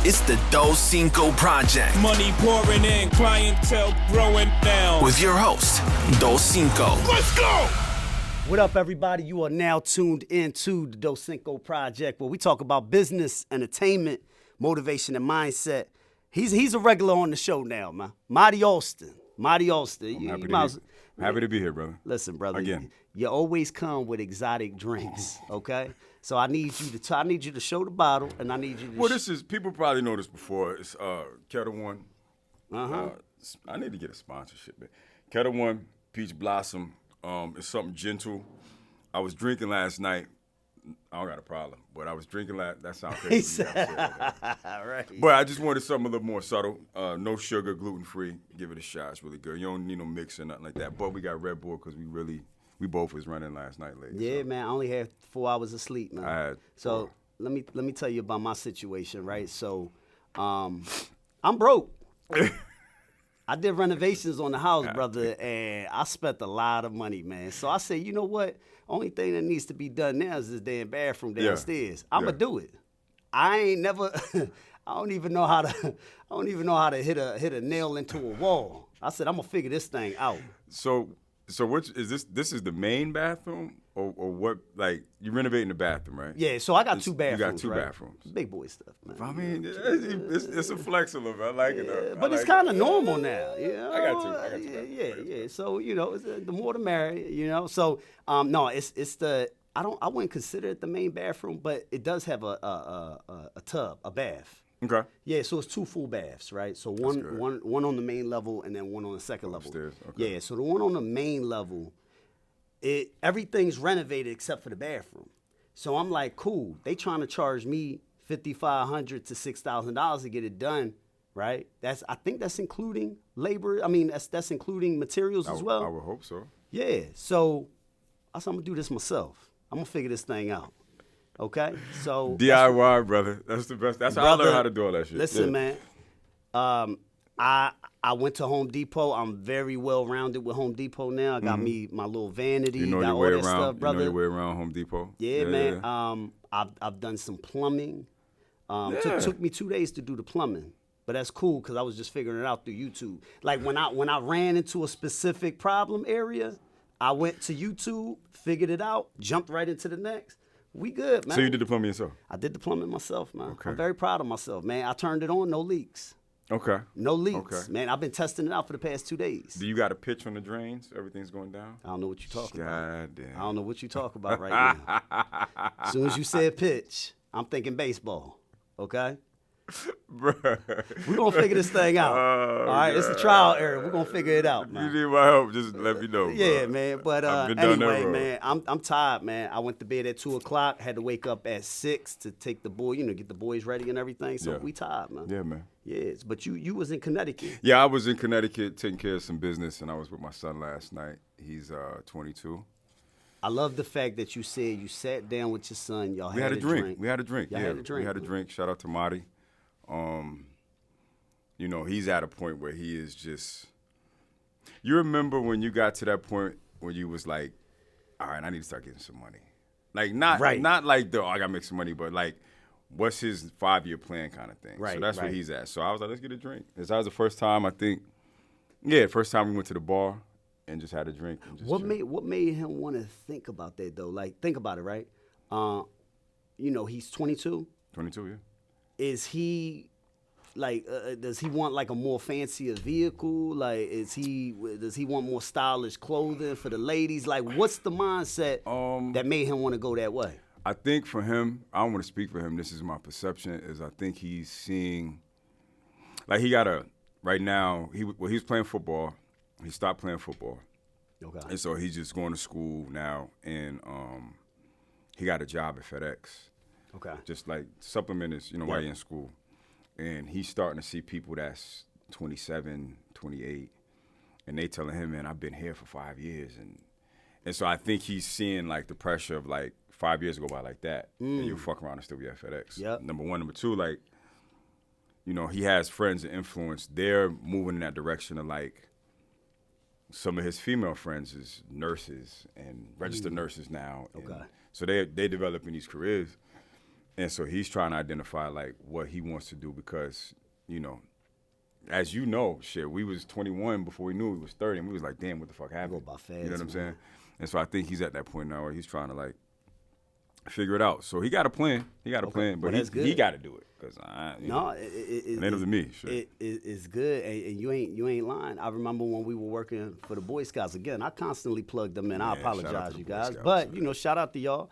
It's the Doscinco Project. Money pouring in, clientele growing down. With your host, Doscinco. Let's go! What up, everybody? You are now tuned into the Doscinco Project, where we talk about business, entertainment, motivation, and mindset. He's a regular on the show now, man. Mahdi Alston. Mahdi Alston. Happy to be here, brother. Listen, brother. Again. You always come with exotic drinks, okay? So I need you to show the bottle, and I need you to. Well, this is people probably know this before. It's Kettle One. Uh-huh. I need to get a sponsorship, man. Kettle One Peach Blossom. It's something gentle. I was drinking last night. I don't got a problem, but I was drinking last. That sounds crazy. Right. But I just wanted something a little more subtle. No sugar, gluten free. Give it a shot. It's really good. You don't need no mix or nothing like that. But we got Red Bull because we both was running last night late. Yeah, so. man. I only had 4 hours of sleep, man. I had so let me tell you about my situation, right? So, I'm broke. I did renovations on the house, brother, and I spent a lot of money, man. So I said, you know what? Only thing that needs to be done now is this damn bathroom downstairs. I'm gonna do it. I ain't never. I don't even know how to hit a nail into a wall. I said I'm gonna figure this thing out. So which is this? This is the main bathroom, or what? Like you renovating the bathroom, right? Yeah. So I got 2 bathrooms. You got 2 right? bathrooms. Big boy stuff, man. I mean, it's a flex a little bit. I like it though. But it's kind of normal now, you know. I got two. Yeah. So you know, the more the merrier, you know. So no, it's the I wouldn't consider it the main bathroom, but it does have a tub, a bath. Okay. Yeah, so it's 2 full baths, right? So one on the main level and then one on the second level. Upstairs. Okay. Yeah, so the one on the main level, everything's renovated except for the bathroom. So I'm like, cool. They trying to charge me $5,500 to $6,000 to get it done, right? I think that's including labor. I mean, that's including materials as well. I would hope so. Yeah. So I said I'm gonna do this myself. I'm gonna figure this thing out. Okay, so DIY, brother. That's the best. That's how I learned how to do all that shit. Listen, man. I went to Home Depot. I'm very well rounded with Home Depot now. I got me my little vanity. You know got your all way that around. stuff, brother. You know your way around Home Depot. Yeah, man. I've done some plumbing. Took me 2 days to do the plumbing, but that's cool because I was just figuring it out through YouTube. Like when I ran into a specific problem area, I went to YouTube, figured it out, jumped right into the next. We good, man. So you did the plumbing yourself? I did the plumbing myself, man. Okay. I'm very proud of myself, man. I turned it on, no leaks. Okay. No leaks. Okay. Man, I've been testing it out for the past 2 days. Do you got a pitch on the drains? Everything's going down? I don't know what you're talking about. God damn. I don't know what you're talking about right now. As soon as you said pitch, I'm thinking baseball, okay? Bruh. We're going to figure this thing out. All right, it's a trial error. We're going to figure it out, man. You need my help, just let me know, bro. Yeah, man. But I've been down that anyway, road. man, I'm tired, man. I went to bed at 2 o'clock, had to wake up at 6 to take the boy, get the boys ready and everything. So we tired, man. Yeah, man. Yes, but you was in Connecticut. Yeah, I was in Connecticut taking care of some business, and I was with my son last night. He's 22. I love the fact that you said you sat down with your son. Y'all We had a drink. We had a drink. Y'all Yeah, had a drink. we had a drink. Shout out to Mahdi. He's at a point where he is just. You remember when you got to that point where you was like, all right, I need to start getting some money. Like not like I gotta make some money, but like, what's his 5-year plan kind of thing. Right. So that's where he's at. So I was like, let's get a drink. That was the first time first time we went to the bar and just had a drink. And just What chilled. made him want to think about that though? Like, think about it, right? He's 22. 22, yeah. Is he like? Does he want like a more fancier vehicle? Like, does he want more stylish clothing for the ladies? Like, what's the mindset that made him want to go that way? I think for him, I don't want to speak for him. This is my perception. Is I think he's seeing, like right now. He was playing football. He stopped playing football. Okay. And so he's just going to school now, and he got a job at FedEx. Okay. Just like supplement his, while you're in school. And he's starting to see people that's 27, 28, and they telling him, man, I've been here for 5 years. And so I think he's seeing like the pressure of like 5 years go by like that, and you fuck around and still be at FedEx. Yep. Number one. Number two, like, he has friends and influence. They're moving in that direction of like, some of his female friends is nurses and registered nurses now. Okay. So they developing these careers. And so he's trying to identify like what he wants to do because, you know, as you know, shit, we was 21 before we knew we was 30, and we was like, damn, what the fuck happened? Go by fast, you know what I'm man. saying? And so I think he's at that point now where he's trying to like figure it out. So he got a plan. He got a plan, but he got to do it because it ain't up to me. Shit. It's good, and you ain't lying. I remember when we were working for the Boy Scouts. Again, I constantly plug them in. I apologize, you guys, but you know, shout out to y'all.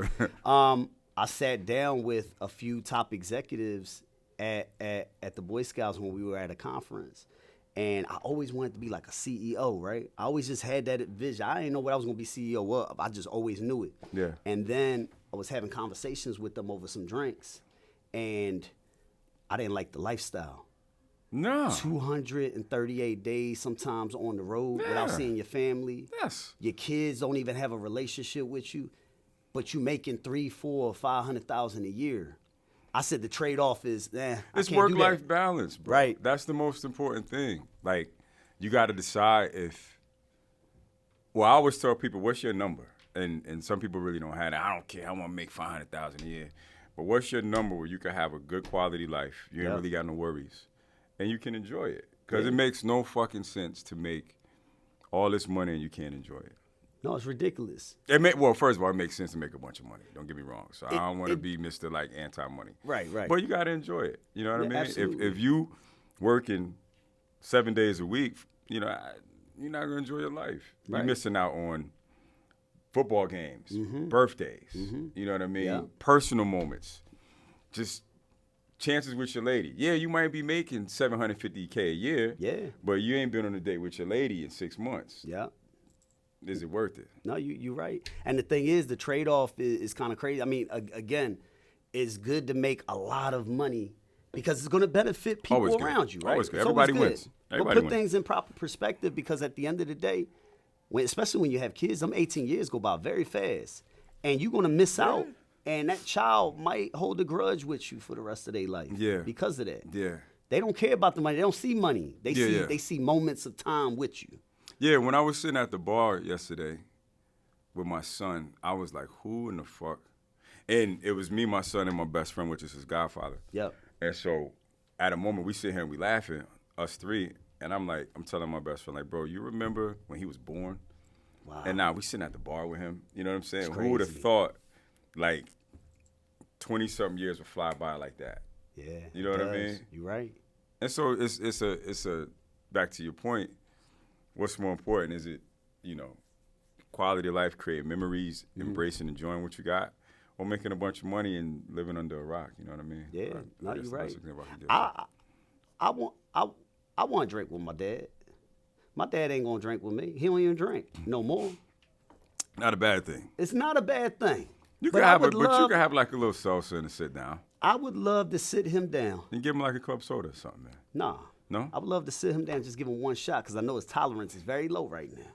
I sat down with a few top executives at the Boy Scouts when we were at a conference. And I always wanted to be like a CEO, right? I always just had that vision. I didn't know what I was going to be CEO of. I just always knew it. Yeah. And then I was having conversations with them over some drinks, and I didn't like the lifestyle. No. 238 days sometimes on the road without seeing your family. Yes. Your kids don't even have a relationship with you, but you making $300,000, $400,000, $500,000 a year. I said the trade-off is, it's work-life balance, bro. Right. That's the most important thing. Like, you got to decide if. Well, I always tell people, what's your number? And some people really don't have that. I don't care. I want to make $500,000 a year. But what's your number where you can have a good quality life? You ain't really got no worries, and you can enjoy it. Because it makes no fucking sense to make all this money and you can't enjoy it. No, it's ridiculous. Well, first of all, it makes sense to make a bunch of money. Don't get me wrong. So I don't want to be Mr. like anti-money. Right. But you got to enjoy it. You know what I mean? Absolutely. If you working 7 days a week, you know, you're not going to enjoy your life. Right. You're missing out on football games, birthdays, you know what I mean? Yeah. Personal moments, just chances with your lady. Yeah, you might be making $750K a year. Yeah. But you ain't been on a date with your lady in 6 months. Yeah. Is it worth it? No, you're right. And the thing is, the trade-off is kind of crazy. I mean, again, it's good to make a lot of money because it's going to benefit people around you, right? Always good. Everybody wins. But put things in proper perspective because at the end of the day, especially when you have kids, them 18 years go by very fast. And you're going to miss out. And that child might hold a grudge with you for the rest of their life because of that. Yeah. They don't care about the money. They don't see money. They see moments of time with you. Yeah, when I was sitting at the bar yesterday with my son, I was like, who in the fuck? And it was me, my son, and my best friend, which is his godfather. Yep. And so at a moment, we sit here and we laughing, us three, and I'm telling my best friend, like, bro, you remember when he was born? Wow. And now we sitting at the bar with him. You know what I'm saying? It's Who would have crazy. thought, like, 20-something years would fly by like that? Yeah. You know what I mean? You're right. And so it's a back to your point, what's more important? Is it, you know, quality of life, creating memories, embracing, enjoying what you got, or making a bunch of money and living under a rock? You know what I mean? Yeah, no, you're right. I I want to drink with my dad. My dad ain't gonna drink with me. He don't even drink no more. Not a bad thing. It's not a bad thing. You But can I have would but you love- can have like a little salsa and sit down I would love to sit him down. and give him like a club soda or something, man. Nah. No? I would love to sit him down and just give him one shot because I know his tolerance is very low right now.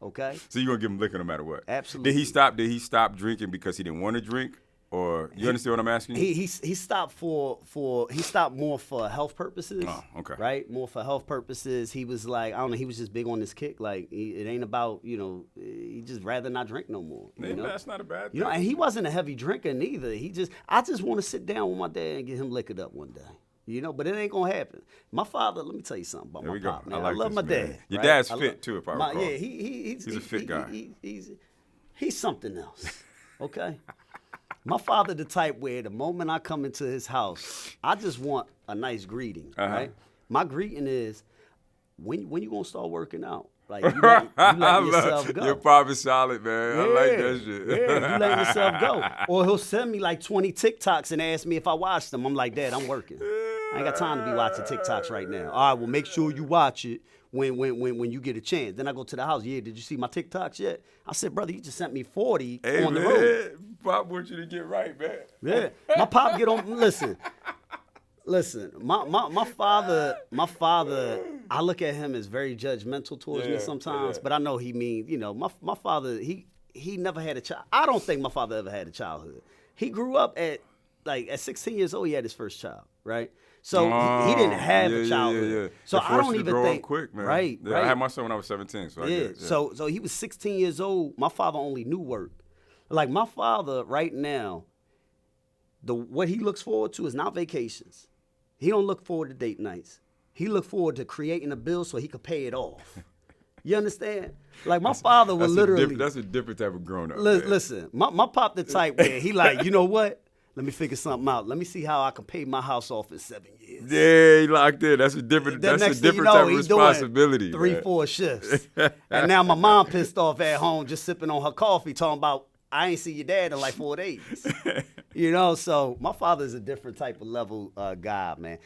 Okay? So you're gonna give him liquor no matter what. Absolutely. Did he stop drinking because he didn't want to drink? Or you understand what I'm asking you? He stopped he stopped more for health purposes. Oh, okay. Right? More for health purposes. He was like, I don't know, he was just big on this kick. Like, it ain't about, you know, he just rather not drink no more. You Man, know? that's not a bad thing. You know, and he wasn't a heavy drinker neither. I just want to sit down with my dad and get him liquored up one day. You know, but it ain't gonna happen. My father, let me tell you something about There my we go. pop, man. I like love this, my man. dad. Your right? dad's I fit, love- too, if I recall. Yeah, he's a fit guy. He's something else. Okay? My father the type where the moment I come into his house, I just want a nice greeting, right? My greeting is, when you gonna start working out? Like, you letting yourself go. Your pop is solid, man. I like that shit. Yeah, you letting yourself go. Or he'll send me like 20 TikToks and ask me if I watched them. I'm like, Dad, I'm working. I ain't got time to be watching TikToks right now. All right, well, make sure you watch it when you get a chance. Then I go to the house. Yeah, did you see my TikToks yet? I said, brother, you just sent me 40 on the road. Pop wants you to get right, man. Yeah, my pop get on. Listen. My father. I look at him as very judgmental towards me sometimes, but I know he means, you know, my father. He never had a child. I don't think my father ever had a childhood. He grew up at 16 years old. He had his first child, right? So he didn't have a childhood. So I don't even think quick, man. Right. I had my son when I was 17. So I get it. So he was 16 years old. My father only knew work. Like my father right now, what he looks forward to is not vacations. He don't look forward to date nights. He look forward to creating a bill so he could pay it off. You understand? Like my father would literally. That's a different type of grown up. Listen, my pop the type where he like, you know what? Let me figure something out. Let me see how I can pay my house off in 7 years. Yeah, he locked in. That's a different. That's a different type of responsibility. 3-4 shifts. And now my mom pissed off at home, just sipping on her coffee, talking about I ain't see your dad in like 4 days. You know, so my father's a different type of level guy, man.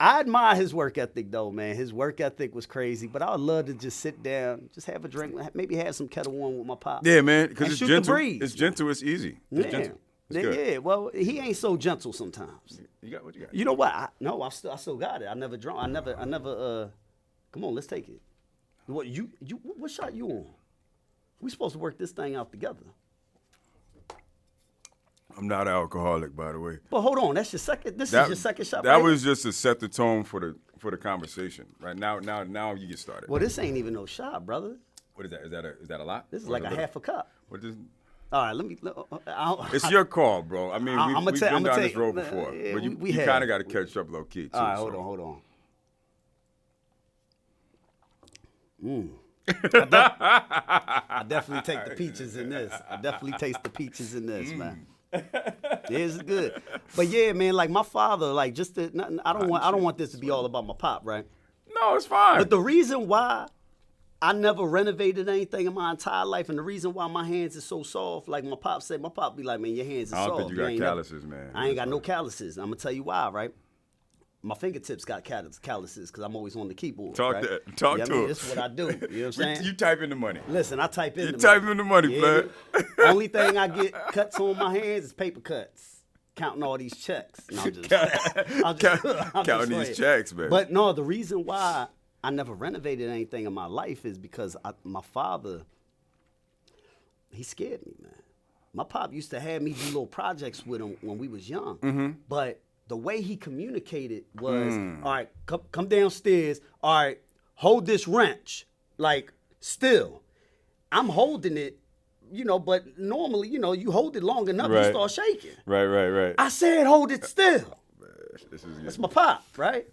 I admire his work ethic, though, man. His work ethic was crazy, but I would love to just sit down, just have a drink, maybe have some Kettle One with my pop. Yeah, man, because it's gentle. Breeze. It's gentle. It's easy. It's gentle. It's good. Yeah, well, he ain't so gentle sometimes. You got what you got. You know what? I still got it. I never drunk. I never. Come on, let's take it. What what shot you on? We supposed to work this thing out together. I'm not an alcoholic, by the way. But hold on, that's your second. This is your second shot. That was just to set the tone for the conversation. Right now you get started. Well, this ain't even no shot, brother. What is that? Is that a lot? This is like a half a cup. What is? All right, let me. It's your call, bro. I mean, we've been down this road before, but you kind of got to catch up low key too. All right, hold on. I definitely take the peaches in this. I definitely taste the peaches in this, man. It's good. But yeah, man, like my father, like just I don't want this to be all about my pop, right? No, it's fine. But the reason why I never renovated anything in my entire life, and the reason why my hands are so soft, like my pop said, my pop be like, man, your hands are soft. I don't think you got calluses, man. I ain't got no calluses. I'm gonna tell you why, right? My fingertips got calluses because I'm always on the keyboard. Talk to him. That's what I do. You know what I'm saying? You type in the money. Listen, I type in the money. You type in the money, player. Only thing I get cuts on my hands is paper cuts. Counting all these checks. No, I'm just counting these checks, man. But no, the reason why I never renovated anything in my life is because my father, he scared me, man. My pop used to have me do little projects with him when we was young. But the way he communicated was, all right, come downstairs. All right, hold this wrench. Like, still. I'm holding it, but normally, you hold it long enough, you start shaking. Right. I said hold it still. That's my pop, right?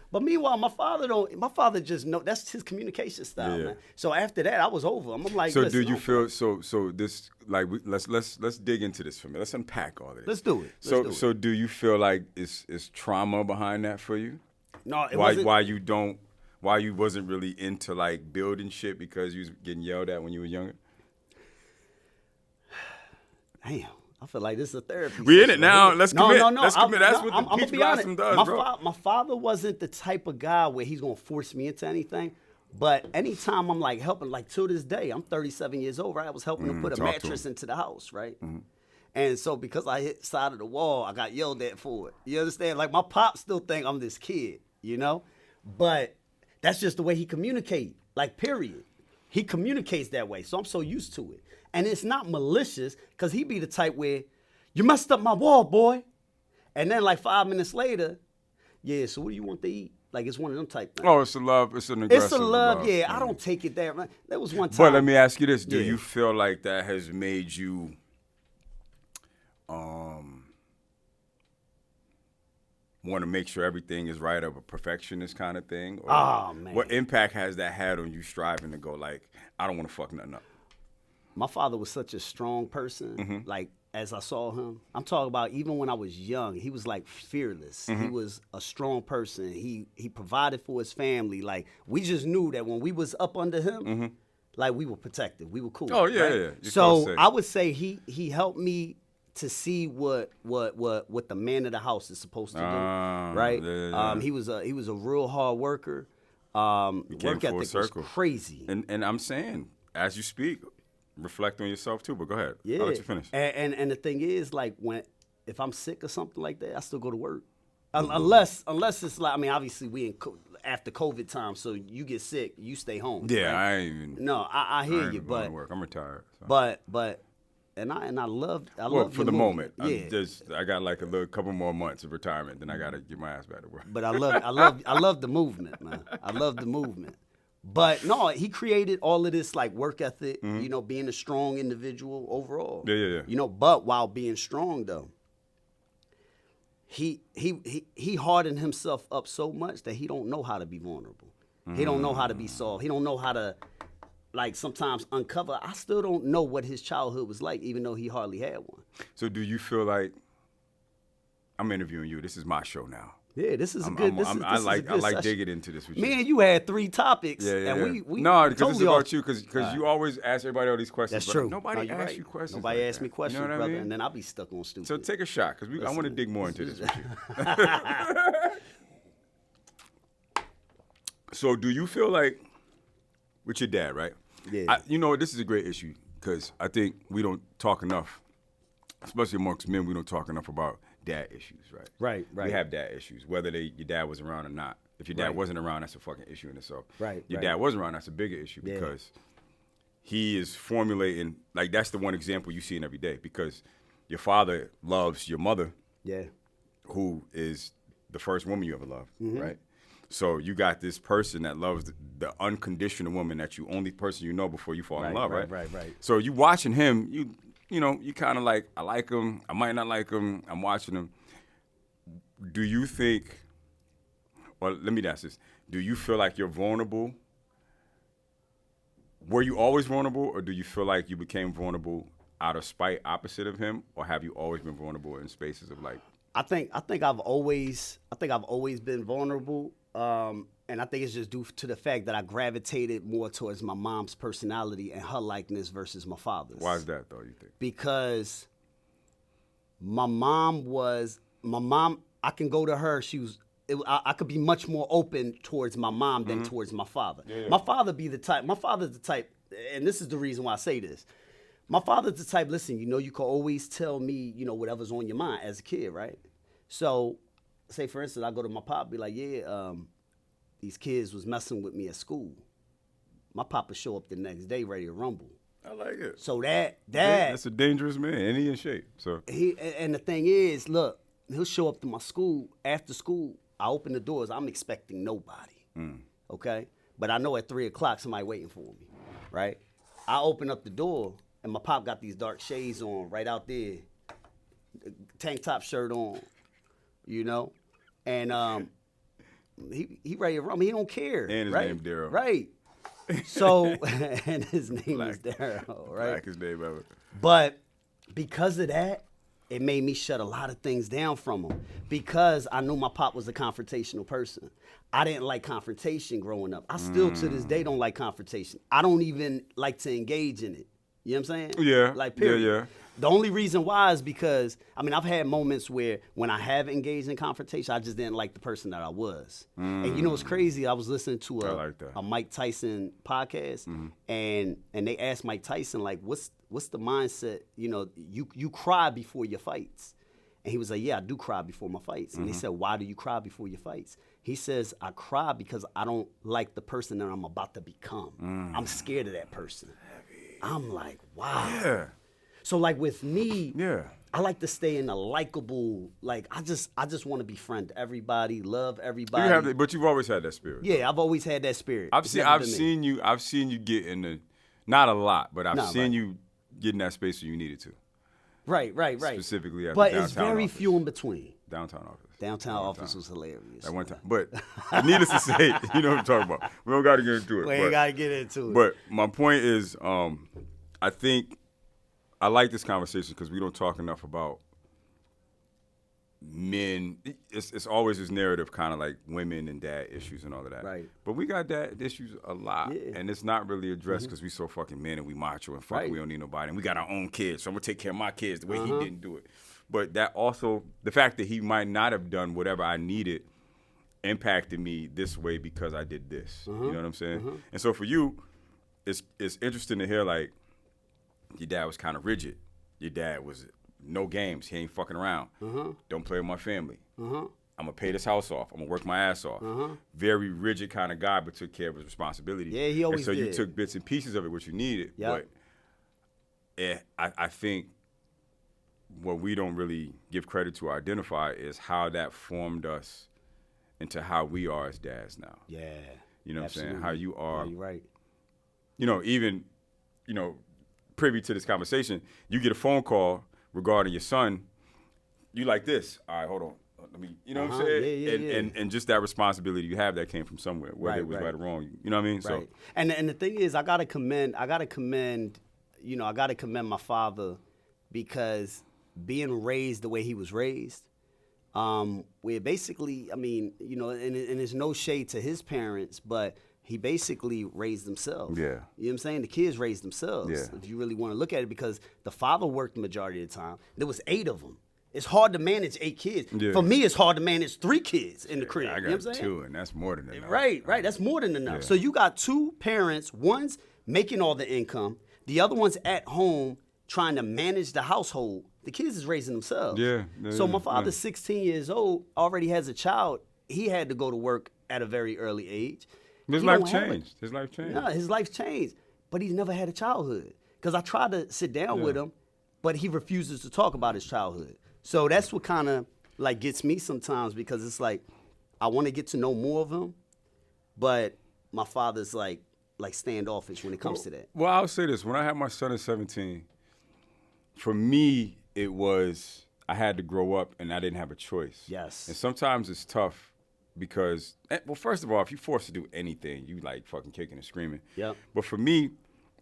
But meanwhile, my father just know that's his communication style, man. So after that, I was over. I'm like, so do you feel so this like let's dig into this for me. Let's unpack all of this. Let's do it. So do you feel like it's trauma behind that for you? No, it wasn't. Why you wasn't really into like building shit because you was getting yelled at when you were younger? Damn. I feel like this is a therapy. We in it now. Let's commit. No. Let's commit. That's what the peach blossom does, bro. My father wasn't the type of guy where he's going to force me into anything. But anytime I'm like helping, like to this day, I'm 37 years old, right? I was helping to put a mattress into the house, right? And so because I hit the side of the wall, I got yelled at for it. You understand? Like my pop still think I'm this kid, But that's just the way he communicates, like period. He communicates that way. So I'm so used to it. And it's not malicious, because he be the type where, you messed up my wall, boy. And then like 5 minutes later, yeah, so what do you want to eat? Like it's one of them type things. Oh, it's a love. It's an aggressive love. It's a love, yeah. I don't take it there. There was one time. But let me ask you this. Do you feel like that has made you want to make sure everything is right, of a perfectionist kind of thing? Or oh, man. What impact has that had on you striving to go like, I don't want to fuck nothing up? My father was such a strong person. Like, as I saw him, I'm talking about even when I was young, he was like fearless. He was a strong person. He provided for his family. Like, we just knew that when we was up under him, like we were protected. We were cool. Oh, yeah, right? yeah. So I would say he helped me to see what the man of the house is supposed to do. Right? Yeah. He was a real hard worker. Work ethic was crazy. And I'm saying, as you speak, reflect on yourself too, but go ahead. Yeah. I'll let you finish. And the thing is, like, if I'm sick or something like that, I still go to work. Unless it's like, I mean, obviously we after COVID time, so you get sick, you stay home. Yeah, right? I ain't even. No, I hear you, but work. I'm retired. So. But I love for the moment. Yeah. I got like a couple more months of retirement, then I gotta get my ass back to work. But I love the movement, man. I love the movement. But no, he created all of this like work ethic, being a strong individual overall. Yeah. But while being strong though, he hardened himself up so much that he don't know how to be vulnerable. He don't know how to be soft. He don't know how to, like, sometimes uncover. I still don't know what his childhood was like, even though he hardly had one. So do you feel like, I'm interviewing you, this is my show now. Yeah, this is a good. I like digging into this with you. Me and you had 3 topics, Yeah. and we no, because totally it's about off. you, because you always ask everybody all these questions. That's but true. Nobody No, asks you questions. Nobody like asks that. me questions, You know what brother, I mean? and then I'll be stuck on stupid. So take a shot, because I want to dig more into this with you. So do you feel like, with your dad, right? Yeah. This is a great issue, because I think we don't talk enough, especially amongst men, we don't talk enough about dad issues, right? Right. We have dad issues, whether your dad was around or not. If your dad wasn't around, that's a fucking issue in itself. Right. Your dad wasn't around, that's a bigger issue, because he is formulating, like, that's the one example you see in every day, because your father loves your mother, who is the first woman you ever loved, right? So you got this person that loves the unconditional woman that only person you know before you fall in love, right? Right. So you watching him, you kind of like, I like him, I might not like him, I'm watching him. Do you think, or let me ask this, do you feel like you're vulnerable? Were you always vulnerable, or do you feel like you became vulnerable out of spite, opposite of him, or have you always been vulnerable in spaces of like? I think I've always been vulnerable, and I think it's just due to the fact that I gravitated more towards my mom's personality and her likeness versus my father's. Why is that though, you think? Because my mom, I can go to her. I could be much more open towards my mom than towards my father. Yeah. My father's the type, and this is the reason why I say this. My father's the type, listen, you can always tell me, whatever's on your mind as a kid, right? So, say for instance, I go to my pop, be like, these kids was messing with me at school. My papa show up the next day ready to rumble. I like it. So that's a dangerous man, and he in shape. So and the thing is, look, he'll show up to my school after school. I open the doors. I'm expecting nobody. Okay, but I know at 3:00 somebody waiting for me, right? I open up the door and my pop got these dark shades on right out there, tank top shirt on, and he ready to run. He don't care. And his right? name Daryl. Right. So and his name is Daryl, right? Blackest name ever. But because of that, it made me shut a lot of things down from him because I knew my pop was a confrontational person. I didn't like confrontation growing up. I still to this day don't like confrontation. I don't even like to engage in it. You know what I'm saying? Yeah. Like, period. Yeah. The only reason why is because, I've had moments where when I have engaged in confrontation, I just didn't like the person that I was. And you know what's crazy? I was listening to a Mike Tyson podcast, and they asked Mike Tyson, like, what's the mindset? You cry before your fights. And he was like, yeah, I do cry before my fights. And they said, why do you cry before your fights? He says, I cry because I don't like the person that I'm about to become. I'm scared of that person. I'm like, wow. Yeah. So like with me, Yeah. I like to stay in a likable, like I just want to befriend everybody, love everybody. But you've always had that spirit. Yeah, I've always had that spirit. I've seen you get in the, not a lot, but I've seen you get in that space when you needed to. Right. Specifically at the but downtown it's very office. few in between. Downtown office. Downtown office was hilarious. At one time. But needless to say, you know what I'm talking about. We don't got to get into it. We ain't got to get into it. But my point is, I think I like this conversation because we don't talk enough about men. It's always this narrative kind of like women and dad issues and all of that. Right. But we got dad issues a lot. Yeah. And it's not really addressed because we so fucking men and we macho and fuck, we don't need nobody. And we got our own kids, so I'm going to take care of my kids the way he didn't do it. But that also, the fact that he might not have done whatever I needed impacted me this way because I did this. You know what I'm saying? And so for you, it's interesting to hear, like, your dad was kind of rigid. Your dad was no games. He ain't fucking around. Don't play with my family. I'm going to pay this house off. I'm going to work my ass off. Very rigid kind of guy, but took care of his responsibility. Yeah, he always did. did. You took bits and pieces of it, what you needed. Yep. But I think what we don't really give credit to or identify is how that formed us into how we are as dads now. Yeah. You know what Absolutely. I'm saying? How you are. Yeah, you're right. Even, privy to this conversation, you get a phone call regarding your son, you like this. All right, hold on. let me, you know what I'm saying? And just that responsibility you have that came from somewhere, whether it was right or wrong. You know what I mean? Right. So, and the thing is, I gotta commend my father, because being raised the way he was raised, where basically, I mean, you know, and there's no shade to his parents, but he basically raised themselves. Yeah. You know what I'm saying? The kids raised themselves, if you really want to look at it, because the father worked the majority of the time. There was 8 of them. It's hard to manage 8 kids. Yeah. For me, it's hard to manage 3 kids in the crib. I got you know what I'm saying? 2, and that's more than enough. Right. That's more than enough. Yeah. So you got 2 parents, one's making all the income, the other one's at home trying to manage the household. The kids is raising themselves. So my father's 16 years old, already has a child. He had to go to work at a very early age. His life changed. No, his life changed, but he's never had a childhood. Because I tried to sit down with him, but he refuses to talk about his childhood. So that's what kind of like gets me sometimes, because it's like I want to get to know more of him, but my father's like standoffish when it comes to that. Well, I'll say this: when I had my son at 17, for me it was I had to grow up, and I didn't have a choice. Yes. And sometimes it's tough. Because, well, first of all, if you're forced to do anything, you like fucking kicking and screaming. Yep. But for me,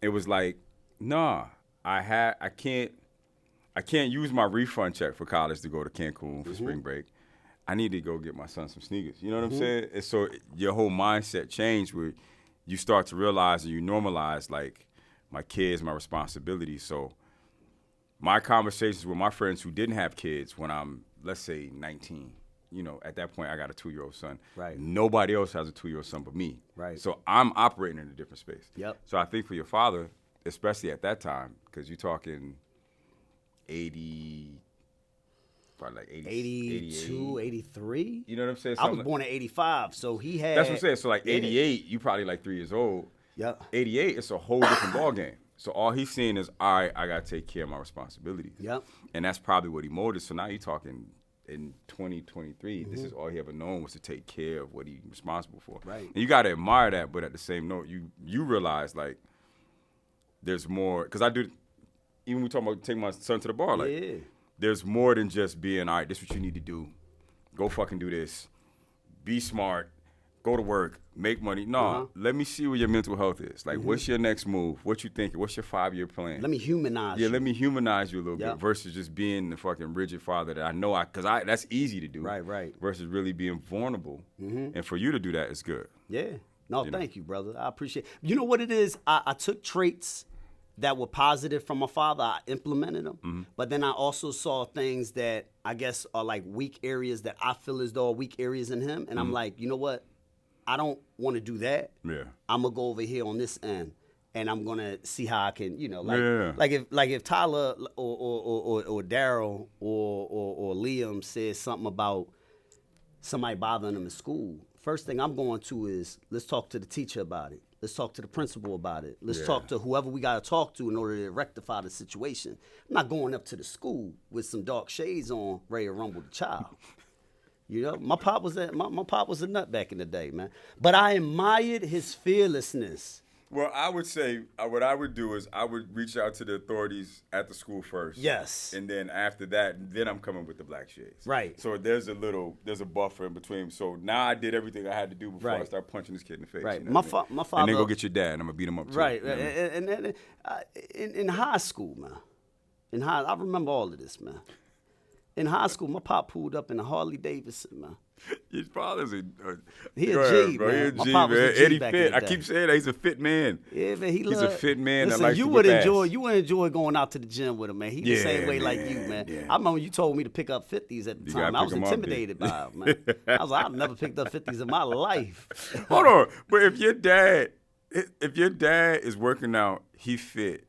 it was like, nah, I can't use my refund check for college to go to Cancun for spring break. I need to go get my son some sneakers. You know what I'm saying? And so your whole mindset changed, where you start to realize and you normalize, like, my kids, my responsibilities. So my conversations with my friends who didn't have kids when I'm, let's say, 19. You know, at that point, I got a 2-year-old son. Right. Nobody else has a 2-year-old son but me. Right. So I'm operating in a different space. Yep. So I think for your father, especially at that time, because you're talking 80, probably like 82, 83. You know what I'm saying? I was born in 85, so he had. That's what I'm saying. So like 88, you probably like 3 years old. Yep. 88, it's a whole different ballgame. So all he's seeing is, all right, I got to take care of my responsibilities. Yep. And that's probably what he molded. So now you're talking in 2023, this is all he ever known, was to take care of what he's responsible for. Right. And you got to admire that, but at the same note, you realize, like, there's more. Because I do, even when we talk about taking my son to the bar, like, there's more than just being, all right, this is what you need to do. Go fucking do this. Be smart. Go to work. Make money. No, let me see where your mental health is. Like, what's your next move? What you thinking? What's your 5-year plan? Let me humanize you. Yeah, let me humanize you a little bit versus just being the fucking rigid father that I know because that's easy to do. Right. Versus really being vulnerable. And for you to do that is good. Yeah. No, thank you, brother. I appreciate it. You know what it is? I took traits that were positive from my father. I implemented them. But then I also saw things that I guess are like weak areas that I feel as though are weak areas in him. And I'm like, you know what? I don't want to do that. Yeah. I'm gonna go over here on this end, and I'm gonna see how I can, like if Tyler or Daryl or Liam says something about somebody bothering them in school, first thing I'm going to is let's talk to the teacher about it. Let's talk to the principal about it. Let's talk to whoever we got to talk to in order to rectify the situation. I'm not going up to the school with some dark shades on, ready to rumble the child. You know, my pop was a nut back in the day, man. But I admired his fearlessness. Well, I would say what I would do is I would reach out to the authorities at the school first. Yes. And then after that, then I'm coming with the black shades. Right. So there's a buffer in between. So now I did everything I had to do before I start punching this kid in the face. Right. You know My father. And then go get your dad, and I'm gonna beat him up too. Right. You know And then in high school, man. I remember all of this, man. In high school, my pop pulled up in a Harley Davidson, man. His father's He a G, bro. man. He a My G, pop was man. a G Eddie back in Fit. the I day. keep saying that he's a fit man. Yeah, man. He's a fit man Listen, that likes you to would whip enjoy. ass. You would enjoy going out to the gym with him, man. He the same way like you, man. Yeah. I remember you told me to pick up 50s at the You time. gotta I was pick 'em up, intimidated by him, man. I was like, I've never picked up 50s in my life. Hold on, but if your dad is working out, he fit.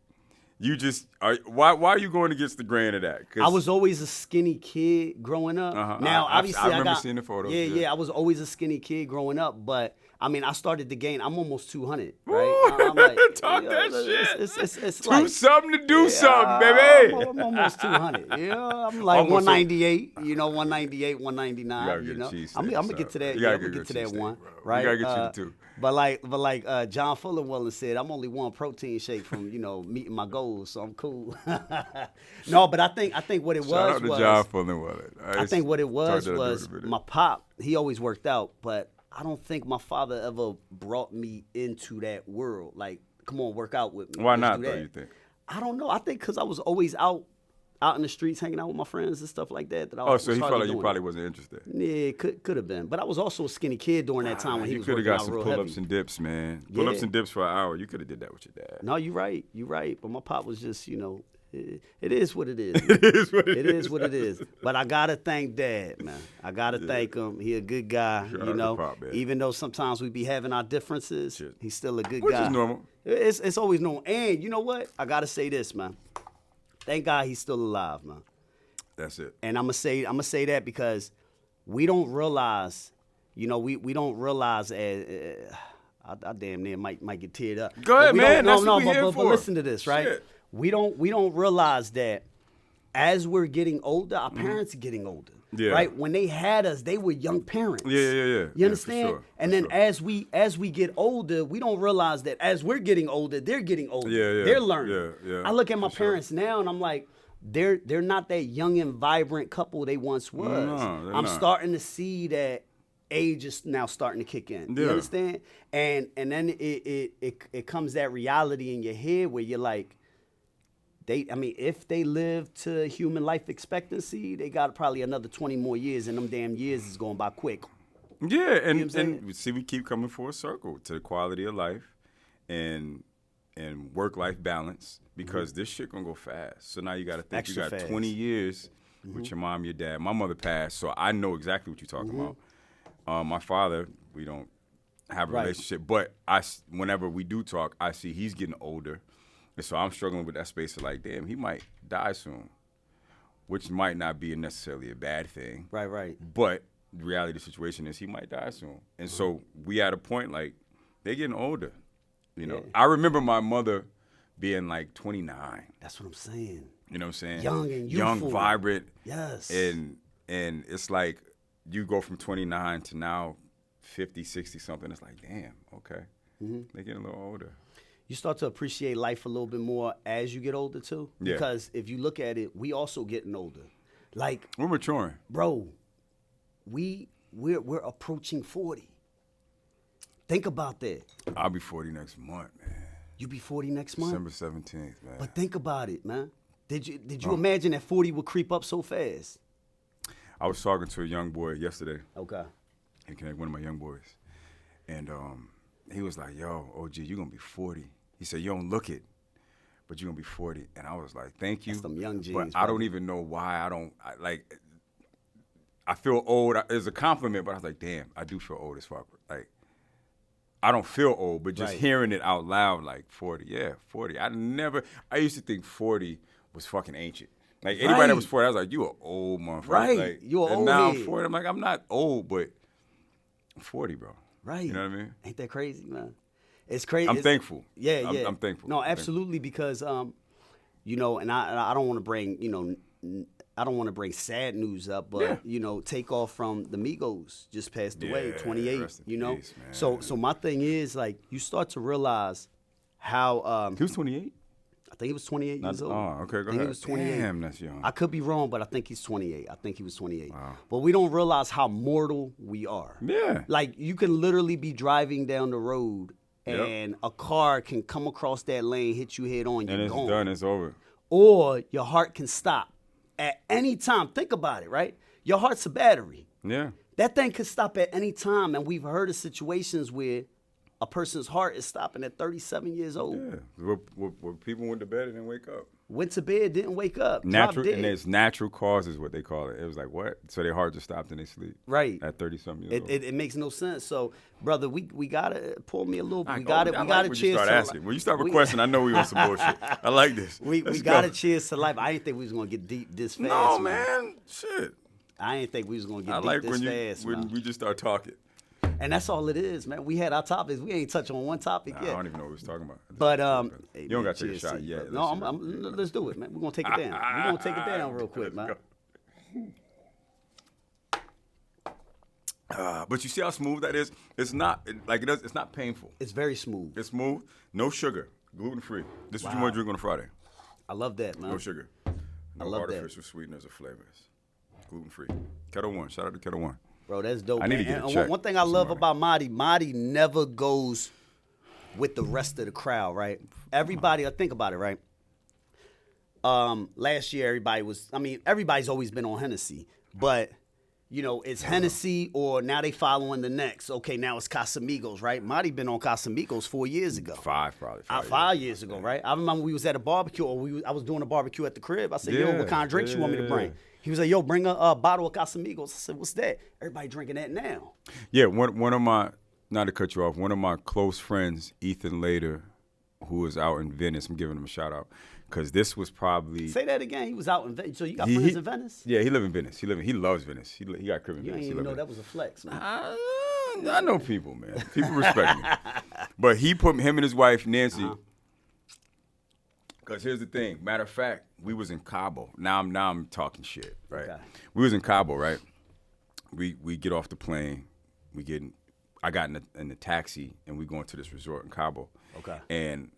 You just why are you going against the grain of that? I was always a skinny kid growing up. Now, obviously, I remember seeing the photos. Yeah, I was always a skinny kid growing up, but I mean, I started to gain. I'm almost 200, right? Ooh, I'm like, talk that shit. It's Do like something to do something, baby. I'm almost 200. You know, I'm like Almost 198. You know, 198, 199. You know, I'm gonna get to that. Yeah, I'm gonna get to that one, right? We gotta get you to 2. But like John Fullerwell said, I'm only one protein shake from meeting my goals, so I'm cool. yo. No, but I think what it Shout out to was John Fullenweller. I think what it was was my pop. He always worked out, but I don't think my father ever brought me into that world. Like, come on, work out with me. Why Let's not, do though, that. you think? I don't know. I think because I was always out in the streets hanging out with my friends and stuff like that. Oh, so he felt like you probably wasn't interested. Yeah, could have been. But I was also a skinny kid during that time when he was You could working have got out some real pull-ups heavy. and dips, man. Yeah. Pull-ups and dips for an hour. You could have did that with your dad. No, you're right. But my pop was just, it is what it is. It is what it It is what it is. But I gotta thank Dad, man. I gotta thank him. He a good guy, Shout out to Pop, man. Even though sometimes we be having our differences, Shit. he's still a good Which guy. is normal. It's always normal. And you know what? I gotta say this, man. Thank God he's still alive, man. That's it. And I'm gonna say that because we don't realize, we don't realize I damn near might get teared up. Go ahead, man. That's what we here but for. listen to this, right? Shit. We don't realize that as we're getting older, our parents are getting older. Yeah. Right? When they had us, they were young parents. Yeah. You Yeah, understand? for sure, And for then sure. as we get older, we don't realize that as we're getting older, they're getting older. Yeah. They're learning. Yeah. I look at my For sure. parents now and I'm like, they're not that young and vibrant couple they once was. No, they're I'm not. starting to see that age is now starting to kick in. You Yeah. understand? And then it comes that reality in your head where you're like, if they live to human life expectancy, they got probably another 20 more years, and them damn years is going by quick. Yeah, know what I'm and saying? see, we keep coming full circle to the quality of life and work-life balance because this shit gonna go fast. So now you got to think Extra you got fast. 20 years with your mom, your dad. My mother passed, so I know exactly what you're talking about. My father, we don't have a Right. relationship, but whenever we do talk, I see he's getting older, and so I'm struggling with that space of like, damn, he might die soon, which might not be necessarily a bad thing. Right. But the reality of the situation is he might die soon. And so we at a point like they're getting older. Yeah. I remember my mother being like 29. That's what I'm saying. You know what I'm saying? Young and Young, youthful. vibrant. Yes. And it's like you go from 29 to now 50, 60 something. It's like, damn, okay. They're getting a little older. You start to appreciate life a little bit more as you get older too. Yeah. Because if you look at it, we also getting older. Like, We're maturing. bro, we're approaching 40. Think about that. I'll be 40 next month, man. You be 40 next month. December 17th, man. But think about it, man. Did you imagine that 40 would creep up so fast? I was talking to a young boy yesterday. Okay. He connected one of my young boys. And he was like, yo, OG, you're going to be 40. He said, you don't look it, but you're going to be 40. And I was like, thank you. That's them young But G's, I don't brother. even know why I feel old. It's a compliment, but I was like, damn, I do feel old as fuck. Like, I don't feel old, but just Right. hearing it out loud, like 40, yeah, 40. I used to think 40 was fucking ancient. Like, anybody that Right. was 40, I was like, you an old motherfucker. Right. Like, You an and old now I'm head. 40. I'm like, I'm not old, but I'm 40, bro. Right. You know what I mean? Ain't that crazy, man? It's crazy. I'm thankful. Yeah, I'm- yeah. I'm thankful. No, I'm thankful. absolutely, because and I don't want to bring I don't want to bring sad news up, but take off from the Migos just passed away, Yeah, 28. rest in peace, man. So my thing is like you start to realize how He was 28? I think he was 28 years old. Oh, okay, go I think ahead. he was 28. Damn, that's young. I could be wrong, but I think he's 28. I think he was 28. Wow. But we don't realize how mortal we are. Yeah. Like you can literally be driving down the road Yep. and a car can come across that lane, hit you head on, you're And it's gone. done. It's over. Or your heart can stop at any time. Think about it, right? Your heart's a battery. Yeah. That thing could stop at any time, and we've heard of situations where a person's heart is stopping at 37 years old. Yeah. Where people went to bed and didn't wake up. Went to bed, didn't wake up. Natural, dropped dead. and there's natural causes, what they call it. It was like, what? So their heart just stopped and they sleep. Right. At 30-something years old. It makes no sense. So, brother, we gotta pour me a little. I We like gotta when cheers. you start to asking. When you start requesting, I know we on some bullshit. I like this. We Let's gotta go. cheers to life. I didn't think we was gonna get deep this fast. No, man. Shit. I didn't think we was gonna get I deep like this fast. when man. we just start talking. And that's all it is, man. We had our topics. We ain't touched on one topic Nah, I yet. don't even know what we was talking about. But hey, you don't man, got to take a cheers shot you, yet. brother. No, let's do it, man. We're gonna take it down. We're gonna take it down real quick, man. But you see how smooth that is? It's not it's not painful. It's very smooth. It's smooth, no sugar, gluten free. This is what you want to drink on a Friday. I love that, man. No sugar. No love that. artificial sweeteners or flavors. Gluten-free. Kettle One. Shout out to Kettle One. Bro, that's dope. I need man. to get a And check one thing I from love somebody. about Mahdi never goes with the rest of the crowd, right? Everybody, think about it, right? Last year, everybody's always been on Hennessy, but it's Hennessy or now they following the next. Okay, now it's Casamigos, right? Mahdi been on Casamigos 4 years ago. Probably 5 5 years ago, right? I remember we was at a barbecue, I was doing a barbecue at the crib. I said, yo, what kind of drinks you want me to bring? He was like, yo, bring a bottle of Casamigos. I said, what's that? Everybody drinking that now. Yeah, one of my, not to cut you off, one of my close friends, Ethan Lader, who is out in Venice, I'm giving him a shout out, because this was probably... Say that again. He was out in Venice. So you got friends in Venice? Yeah, he live in Venice. He loves Venice. He got crib in You Venice. ain't even know that was a flex, man. I know people, man. People respect me. But he put him and his wife, Nancy, because here's the thing. Matter of fact, we was in Cabo. Now I'm talking shit, right? Okay. We was in Cabo, right? We get off the plane. I got in the taxi, and we going to this resort in Cabo. Okay. And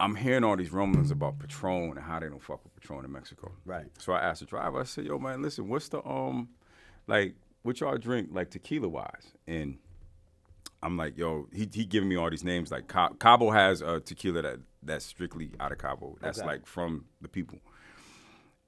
I'm hearing all these rumblings about Patron and how they don't fuck with Patron in Mexico. Right. So I asked the driver, I said, yo, man, listen, what's the, what y'all drink, like, tequila-wise? And I'm like, yo, he giving me all these names. Like, Cabo has a tequila that's strictly out of Cabo. That's, like, from the people.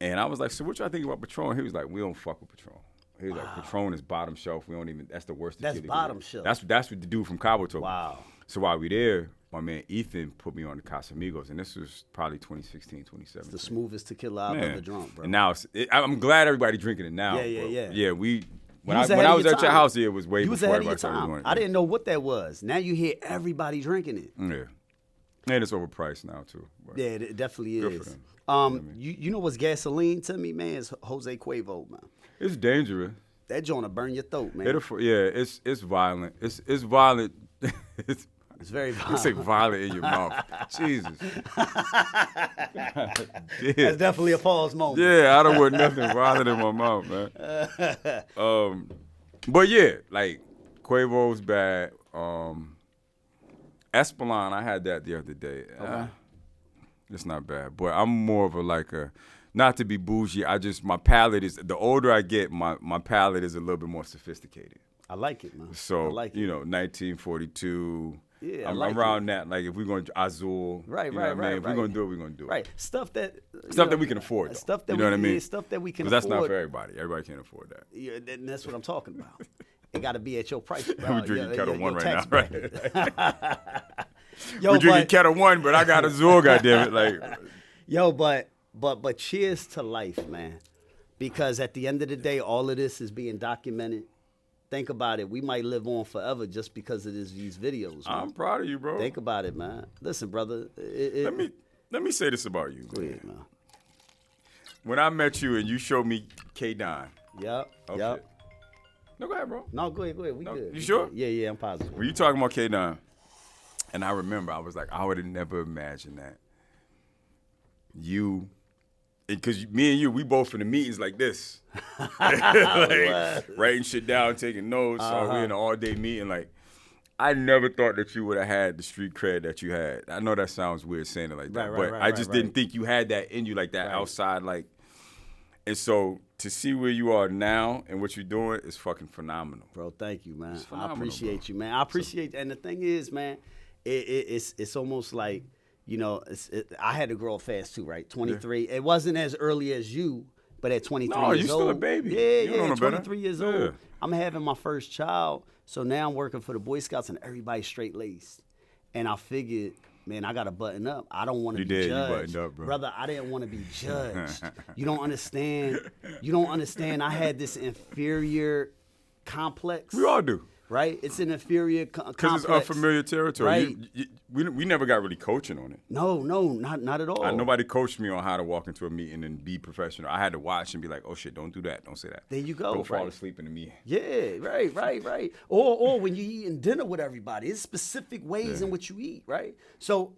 And I was like, so what y'all think about Patron? He was like, we don't fuck with Patron. He was like, Patron is bottom shelf. We don't even, that's the worst tequila. That's bottom shelf. That's what the dude from Cabo told me. Wow. So while we there, my man Ethan put me on the Casamigos, and this was probably 2016, 2017. It's the smoothest tequila I've ever drunk, bro. And now I'm glad everybody drinking it now. Yeah. Yeah, when I was was ahead of at your time. house, it was way You was before ahead of your everybody started time. doing it. I didn't know what that was. Now you hear everybody drinking it. Yeah. And it's overpriced now, too. But Yeah, it definitely good is. for them. You know what's gasoline to me, man? It's Jose Cuervo, man. It's dangerous. That joint will burn your throat, man. It's violent. It's violent. It's very You violent. say violent in your mouth. Jesus. That's definitely a pause moment. Yeah, I don't want nothing violent in my mouth, man. But yeah, like Quavo's bad. Espolon, I had that the other day. It's not bad, but I'm more of a not to be bougie. My palate is, the older I get, my palate is a little bit more sophisticated. I like it, man. So, I like it. 1942. Yeah, I'm like around that. Like, if we're going to Azul, Right, you know what I mean? right, If we're going to do it, we're going to do it. Right. Stuff that We can afford, though. Stuff that you know what I mean? Stuff that we can 'Cause afford. that's not for everybody. Everybody can't afford that. Yeah, and that's what I'm talking about. It got to be at your price. We're drinking Kettle One right now, bracket. right? Yo, We're drinking but- Kettle One, but I got Azul, goddammit. Like, Yo, but cheers to life, man. Because at the end of the day, all of this is being documented. Think about it. We might live on forever just because of these videos. Man. I'm proud of you, bro. Think about it, man. Listen, brother. Let me say this about you. Go ahead, man. When I met you and you showed me K-Don. Yep. Oh, Yep. shit. No, go ahead, bro. No, go ahead. We No, good. you We sure? good. Yeah, I'm positive. When you talking about K-Don, and I remember, I was like, I would have never imagined that. Because me and you, we both in the meetings like this. Writing shit down, taking notes. So we in an all-day meeting. Like, I never thought that you would have had the street cred that you had. I know that sounds weird saying it like that, but I just didn't think you had that in you like that outside. Like, and so to see where you are now and what you're doing is fucking phenomenal. Bro, thank you, man. I phenomenal, appreciate you, man. I appreciate and the thing is, man, it's almost like, I had to grow up fast too, right? 23. Yeah. It wasn't as early as you, but at 23 years old. No, you still a baby. Yeah, you don't know 23 better. years old. I'm having my first child, so now I'm working for the Boy Scouts and everybody's straight-laced. And I figured, man, I got to button up. I don't want to be judged. You buttoned up, bro. Brother, I didn't want to be judged. You don't understand. You don't understand. I had this inferior complex. We all do. Right? It's an inferior complex. Because it's unfamiliar territory. Right. We never got really coaching on it. No, not at all. Nobody coached me on how to walk into a meeting and be professional. I had to watch and be like, oh, shit, don't do that. Don't say that. There you go. Don't fall asleep in the meeting. Yeah, right. Or when you're eating dinner with everybody, it's specific ways in which you eat, right? So,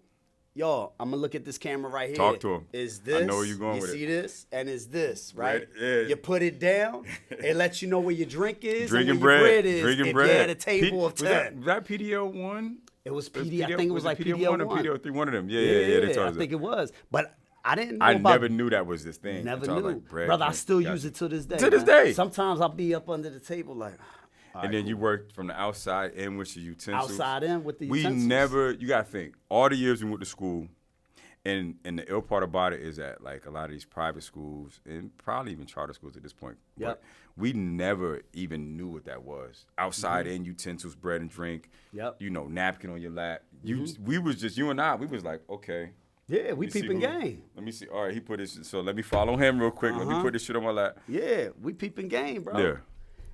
y'all, I'm going to look at this camera right here. Talk to him. Is this? I know where you're going with it. You see this? And is this, right? Yeah. You put it down. It lets you know where your drink is Drinking and where bread. your bread is. Drinking if bread. you had a table of 10. Was that PDL-1? It was I think it was like PDL-1 or PDL-3, one of them. Yeah, Yeah, they told I us think that. it was. But I didn't know I about never knew that was this thing. Never until I was knew. like, bread, Brother, I drink, still got use you. it to this day. To this man. day. Sometimes I'll be up under the table like, And then you worked from the outside in with your utensils. outside in with the We utensils. never, you got to think, all the years we went to school, and the ill part about it is that, like, a lot of these private schools, and probably even charter schools at this point, Yep. but we never even knew what that was. Outside in utensils, bread and drink, Yep. you know, napkin on your lap. We was just, you and I, we was like, okay. Yeah, we let me see peeping who- game. Let me see. All right, he put this, so let me follow him real quick. Let me put this shit on my lap. Yeah, we peeping game, bro. Yeah.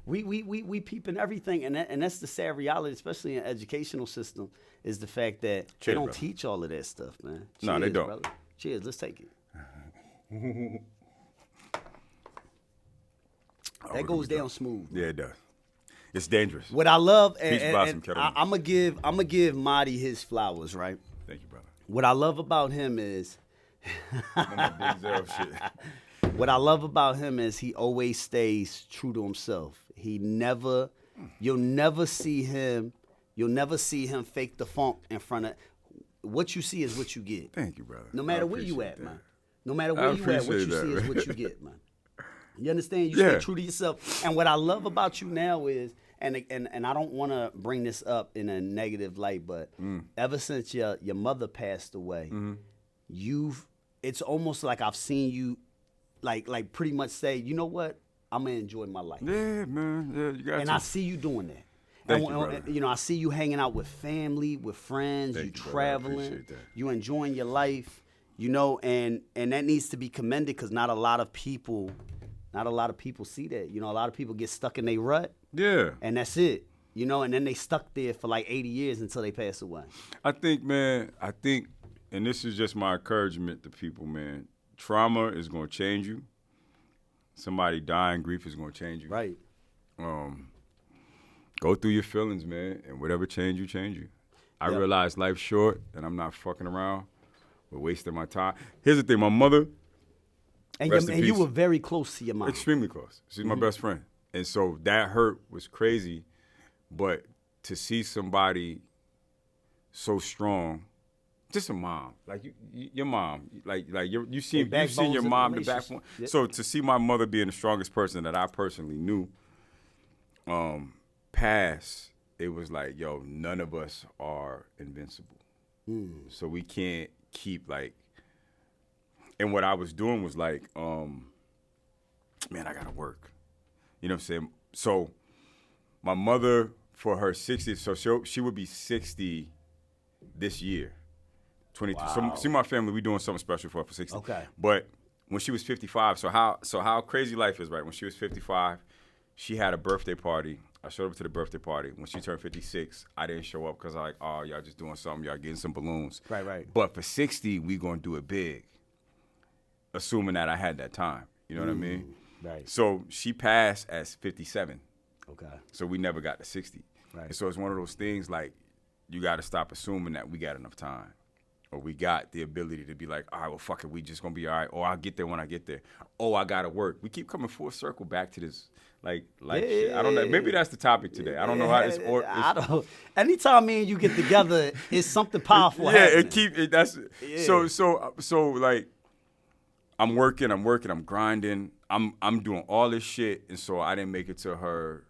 We peeping everything, and that's the sad reality, especially in educational system, is the fact that they Cheers, don't brother. teach all of that stuff, man. No, they Cheers, don't. brother. Cheers, let's take it. That goes down smooth. Yeah, it does. It's dangerous. What I love, Peach and blossom kettle. I'm gonna give Mahdi his flowers, right? Thank you, brother. What I love about him is, On my big zero shit. what I love about him is he always stays true to himself. He never, you'll never see him fake the funk in front of. What you see is what you get. Thank you, brother. No matter I where you appreciate at, that. man. No matter where you at, what you appreciate see that, is man. what you get, man. You understand? You Yeah. stay true to yourself. And what I love about you now is, and I don't want to bring this up in a negative light, but ever since your mother passed away, it's almost like I've seen you, like pretty much say, you know what, I'm gonna enjoy my life. Yeah, man. Yeah, you got And to. I see you doing that. Thank and, you, brother. You know, I see you hanging out with family, with friends, Thank you you, brother. I traveling, appreciate that. you enjoying your life, you know, and that needs to be commended because not a lot of people see that. You know, a lot of people get stuck in their rut Yeah. and that's it. You know, and then they stuck there for like 80 years until they pass away. I think, and this is just my encouragement to people, man. Trauma is going to change you. Somebody dying, grief is going to change you. Right. Go through your feelings, man, and whatever change you, change you. I Yep. realize life's short, and I'm not fucking around with wasting my time. Here's the thing, my mother, And, Rest in you peace. were very close to your mom. extremely close. She's my best friend. And so that hurt was crazy, but to see somebody so strong, just a mom, like your mom, like you've seen backbones your of the mom, the relationship. backbone. Yep. So to see my mother being the strongest person that I personally knew, pass, it was like, yo, none of us are invincible. So we can't keep like. And what I was doing was like, man, I gotta work. You know what I'm saying? So my mother, for her 60th, so she would be 60 this year, 22. Wow. So see my family, we doing something special for her for 60. Okay. But when she was 55, so how crazy life is, right? When she was 55, she had a birthday party. I showed up to the birthday party. When she turned 56, I didn't show up because I like, oh, y'all just doing something. Y'all getting some balloons. Right. But for 60, we gonna do it big, assuming that I had that time. You know what I mean? Right. So she passed at 57. Okay. So we never got to 60. Right. And so it's one of those things like you got to stop assuming that we got enough time or we got the ability to be like, all right, well, fuck it. We just going to be all right. Or I'll get there when I get there. Oh, I got to work. We keep coming full circle back to this like life shit. I don't know. Maybe that's the topic today. I don't know how it's. I don't. Anytime me and you get together, it's something powerful happening. So like I'm working, I'm grinding, I'm doing all this shit, and so I didn't make it to her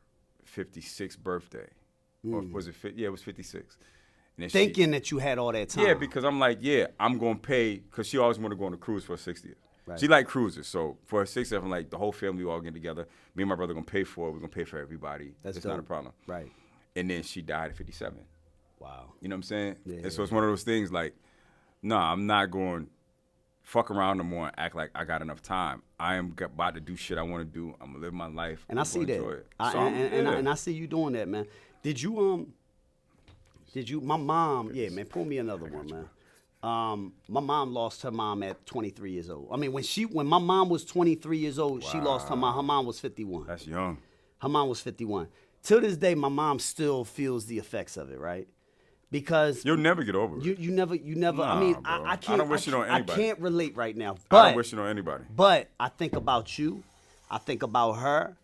56th birthday. Or was it? Yeah, it was 56. And then Thinking that you had all that time. yeah, because I'm like, yeah, I'm gonna pay, because she always wanted to go on a cruise for her 60th. Right. She liked cruises, so for her 60th, I'm like, the whole family all getting together. Me and my brother gonna pay for it. We're gonna pay for everybody. That's it's not a dope. problem. Right. And then she died at 57. Wow. You know what I'm saying? Yeah. And so it's one of those things like, nah, I'm not going fuck around no more and act like I got enough time. I am about to do shit I want to do. I'm gonna live my life. And I see that. Enjoy it. And I see you doing that, man. Did you my mom, yeah, man, pull me another one, man. My mom lost her mom at 23 years old. I mean, when my mom was 23 years old, she lost her mom. Her mom was 51. That's young. Her mom was 51. Till this day, my mom still feels the effects of it, right? Because You'll never get over it. you never. Nah, I mean, bro. I can't. I don't wish it on I anybody. can't relate right now. I But don't wish it on anybody. but I think about you. I think about her.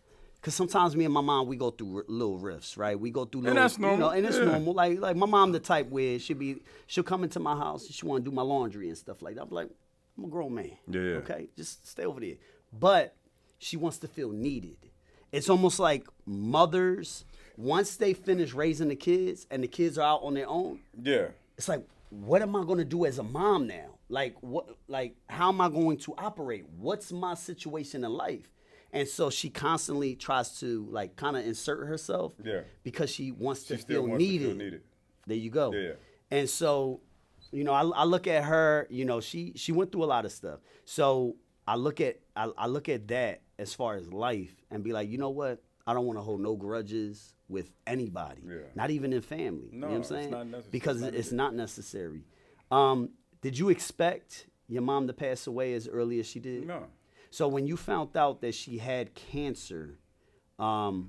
Cause sometimes me and my mom, we go through little rifts, right? We go through little, that's normal. You know, and it's Yeah. normal. Like my mom, the type where she'll come into my house and she want to do my laundry and stuff like that. I'm like, I'm a grown man. Yeah. Okay, just stay over there. But she wants to feel needed. It's almost like mothers, once they finish raising the kids and the kids are out on their own. Yeah. It's like, what am I going to do as a mom now? Like, how am I going to operate? What's my situation in life? And so she constantly tries to like kind of insert herself. Yeah. Because she wants to still feel wants to needed. feel needed. There you go. Yeah. And so, you know, I look at her, you know, she went through a lot of stuff. So I look at that as far as life and be like, you know what? I don't want to hold no grudges with anybody. Yeah. Not even in family. No, you know what I'm saying? it's not necessary. Because it's not necessary. Did you expect your mom to pass away as early as she did? No. So when you found out that she had cancer, like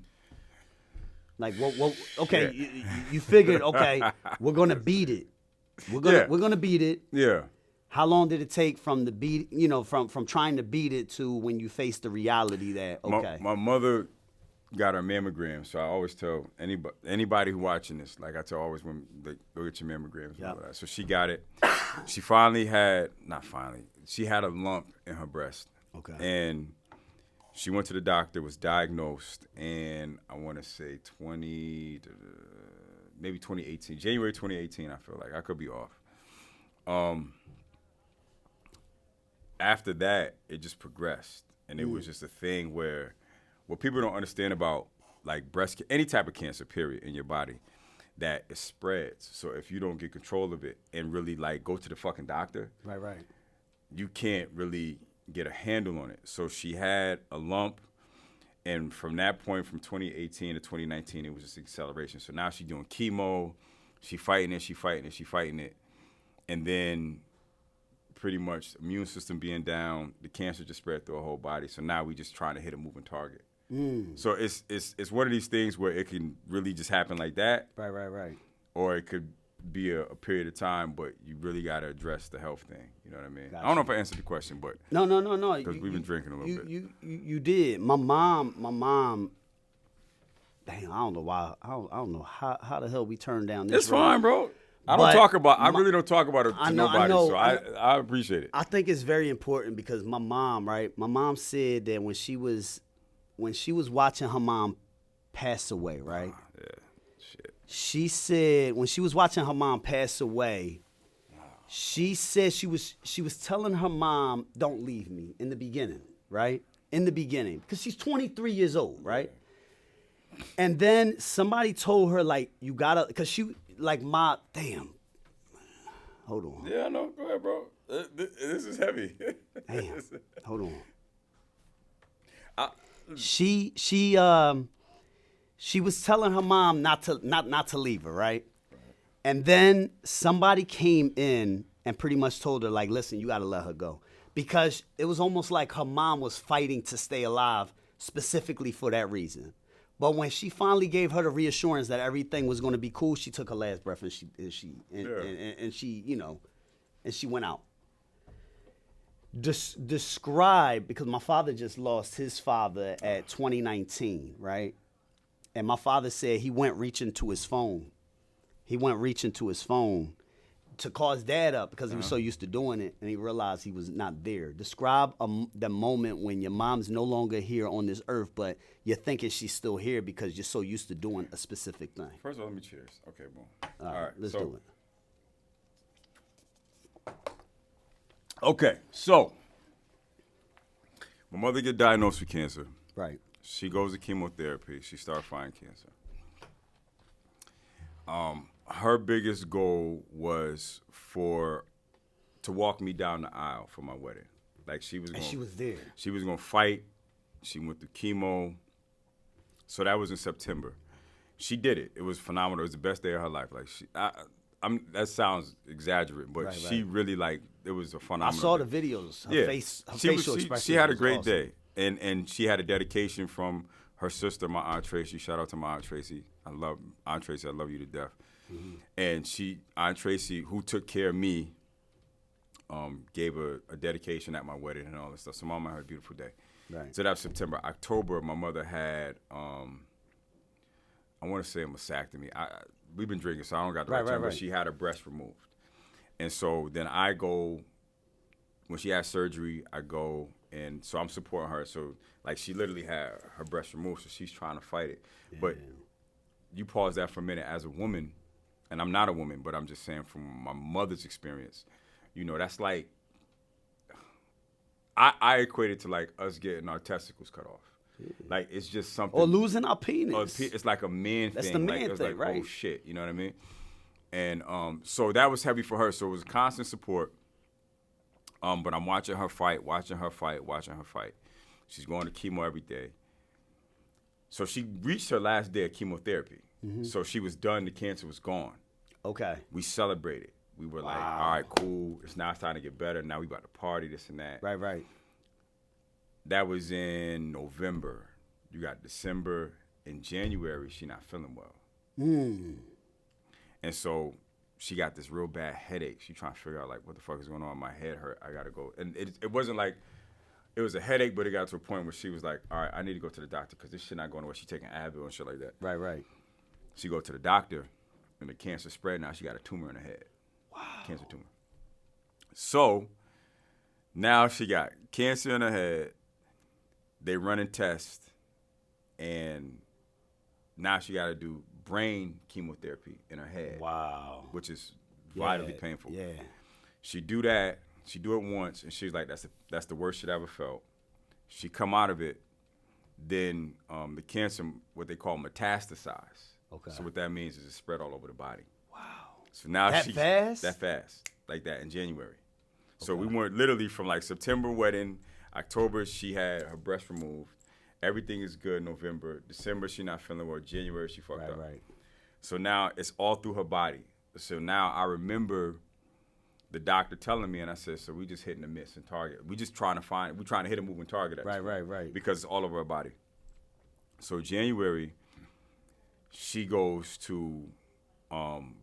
what okay, Yeah. you figured, okay, we're gonna beat it. We're gonna beat it. Yeah. How long did it take from the beat, you know, from trying to beat it to when you faced the reality that okay? My mother got her mammogram, so I always tell anybody who watching this, like I tell always when they go get your mammograms. Yep. And all that. So she got it. She finally had, she had a lump in her breast. Okay. And she went to the doctor, was diagnosed, and I want to say maybe 2018, January 2018. I feel like I could be off. After that, it just progressed, and it was just a thing where what people don't understand about like any type of cancer, period, in your body, that it spreads. So if you don't get control of it and really like go to the fucking doctor, Right. you can't really get a handle on it. So she had a lump, and from that point, from 2018 to 2019, it was just acceleration. So now she's doing chemo, she fighting it, and then pretty much immune system being down, the cancer just spread through her whole body. So now we just trying to hit a moving target. So it's one of these things where it can really just happen like that. Right. Or it could be a period of time, but you really got to address the health thing. You know what I mean? Gotcha. I don't know if I answered the question, but No. because we've been drinking a little bit. You did. My mom. Dang, I don't know why. I don't know how the hell we turned down this. It's fine, bro. I really don't talk about it to nobody, so I appreciate it. I think it's very important because my mom, right? My mom said that when she was watching her mom pass away, right? Yeah, shit. She said when she was watching her mom pass away, she said she was telling her mom, "Don't leave me," in the beginning, right? In the beginning, because she's 23 years old, right? And then somebody told her like, "You gotta," because she like damn. Hold on. Yeah, I know. Go ahead, bro. This is heavy. Damn. Hold on. I, She was telling her mom not to leave her, right? And then somebody came in and pretty much told her, like, listen, you got to let her go. Because it was almost like her mom was fighting to stay alive specifically for that reason. But when she finally gave her the reassurance that everything was going to be cool, she took her last breath and she went out. Describe, because my father just lost his father at 2019, right? And my father said he went reaching to his phone. He went reaching to his phone to call his dad up because he was so used to doing it, and he realized he was not there. Describe the moment when your mom's no longer here on this earth, but you're thinking she's still here because you're so used to doing a specific thing. First of all, let me cheers. Okay, boom. All right, let's do it. Okay, so my mother get diagnosed with cancer. Right. She goes to chemotherapy. She started fighting cancer. Her biggest goal was to walk me down the aisle for my wedding. Like she was there. She was gonna fight. She went through chemo. So that was in September. She did it. It was phenomenal. It was the best day of her life. Like that sounds exaggerated, but she really it was a phenomenal. I saw day. the videos. Her facial expression. She had a great awesome. day, and she had a dedication from her sister, my Aunt Tracy. Shout out to my Aunt Tracy. I love Aunt Tracy. I love you to death. Mm-hmm. And Aunt Tracy, who took care of me, gave a dedication at my wedding and all that stuff. So Mama had a beautiful day. Right. So that was September. October, my mother had, I want to say a mastectomy. We've been drinking, so I don't got the right term, but she had her breast removed. And so then when she had surgery, I go, and so I'm supporting her. So, like, she literally had her breast removed, so she's trying to fight it. Yeah. But you pause that for a minute as a woman, and I'm not a woman, but I'm just saying from my mother's experience, you know, that's like, I equate it to, like, us getting our testicles cut off. Yeah. Like, it's just something. Or losing our penis. It's like a man that's thing. That's the man like, thing, like, right? Oh, shit, you know what I mean? And so that was heavy for her. So it was constant support. But I'm watching her fight. She's going to chemo every day. So she reached her last day of chemotherapy. Mm-hmm. So she was done. The cancer was gone. Okay. We celebrated. We were like, all right, cool. It's time to get better. Now we about to party, this and that. Right. That was in November. You got December. In January, she not feeling well. And so she got this real bad headache. She trying to figure out, like, what the fuck is going on? My head hurt. I got to go. And it wasn't like, it was a headache, but it got to a point where she was like, all right, I need to go to the doctor because this shit not going away. She taking Advil and shit like that. Right. She go to the doctor, and the cancer spread. Now she got a tumor in her head. Wow. Cancer tumor. So now she got cancer in her head. They running tests, and now she got to do brain chemotherapy in her head. Wow. Which is vitally painful. Yeah. She do that. She do it once, and she's like, that's the worst shit I ever felt. She come out of it, then the cancer, what they call metastasize. Okay. So what that means is it spread all over the body. Wow. So now that fast? That fast, like that in January. Okay. So we went literally from like September wedding, October she had her breast removed. Everything is good. November, December she not feeling well. January she fucked up. Right. So now it's all through her body. So now I remember the doctor telling me, and I said, so we just hitting a miss and target. We just trying to hit a moving target. Actually, right. Because it's all over her body. So January, she goes to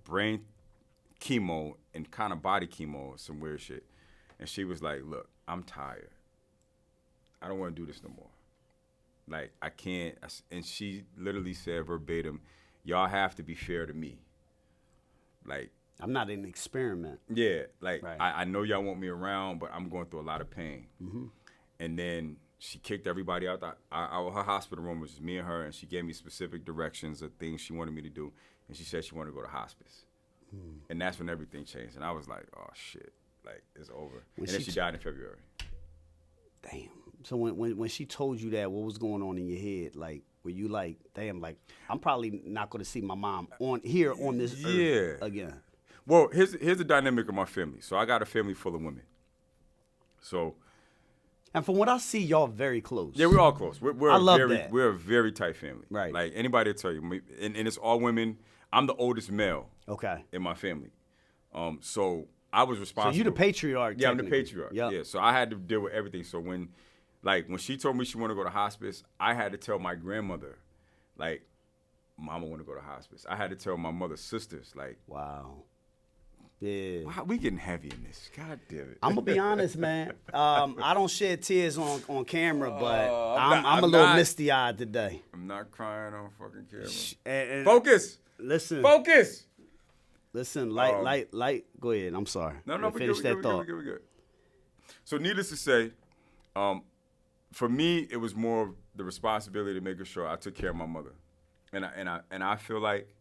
brain chemo and kind of body chemo, some weird shit. And she was like, look, I'm tired. I don't want to do this no more. Like, I can't. And she literally said verbatim, y'all have to be fair to me. Like, I'm not an experiment. Yeah, like, right. I know y'all want me around, but I'm going through a lot of pain. Mm-hmm. And then she kicked everybody out. Her hospital room was just me and her, and she gave me specific directions of things she wanted me to do. And she said she wanted to go to hospice. And that's when everything changed. And I was like, oh, shit, like, it's over. And then she died in February. Damn. So when she told you that, what was going on in your head? Like, were you like, damn, like, I'm probably not going to see my mom on this earth again? Well, here's the dynamic of my family. So I got a family full of women. So, and from what I see, y'all very close. Yeah, we're all close. I love that. We're a very tight family. Right. Like, anybody will tell you, and it's all women. I'm the oldest male. Okay. In my family. So I was responsible. So you the patriarch. Yeah, I'm the patriarch. Yep. Yeah. So I had to deal with everything. So when she told me she wanted to go to hospice, I had to tell my grandmother, like, Mama want to go to hospice. I had to tell my mother's sisters, like, wow. Yeah. Wow, we getting heavy in this. God damn it. I'm gonna be honest, man. I don't shed tears on camera, but I'm a little misty-eyed today. I'm not crying on fucking camera. Focus. Listen. Focus. Listen. Light. Go ahead. I'm sorry. No. Finish that thought. We're good. So needless to say, for me, it was more the responsibility to making sure I took care of my mother, and I feel like.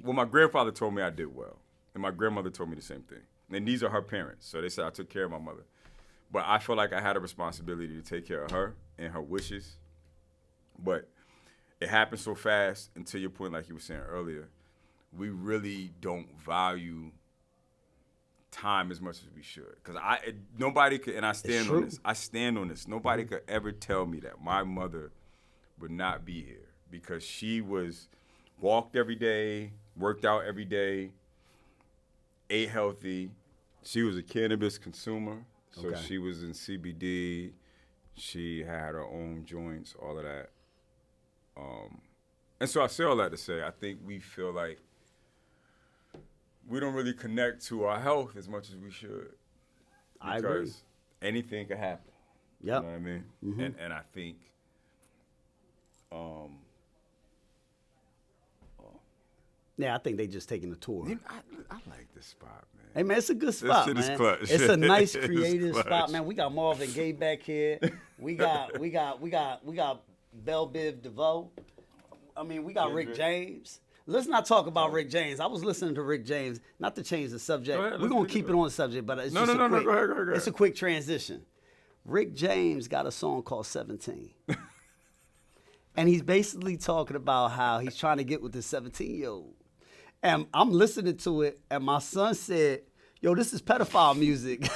Well, my grandfather told me I did well, and my grandmother told me the same thing. And these are her parents, so they said I took care of my mother. But I feel like I had a responsibility to take care of her and her wishes. But it happened so fast, and to your point, like you were saying earlier, we really don't value time as much as we should. Because nobody could, and I stand on this. I stand on this. Nobody could ever tell me that my mother would not be here because she walked every day, worked out every day, ate healthy. She was a cannabis consumer, so she was in CBD. She had her own joints, all of that. And so I say all that to say, I think we feel like we don't really connect to our health as much as we should. I agree. Because anything could happen. Yep. You know what I mean? Mm-hmm. And I think Yeah, I think they just taking a tour. I like this spot, man. Hey man, it's a good spot, shit man. is clutch. It's a nice It's creative clutch. spot, man. We got Marvin Gaye back here. We got Belle Biv DeVoe. I mean, we got Rick James. Let's not talk about Rick James. I was listening to Rick James, not to change the subject. Go ahead, We're going to keep it on the subject, but it's No, just go ahead, go ahead. It's a quick transition. Rick James got a song called 17. And he's basically talking about how he's trying to get with the 17-year-old. And I'm listening to it, and my son said, yo, this is pedophile music.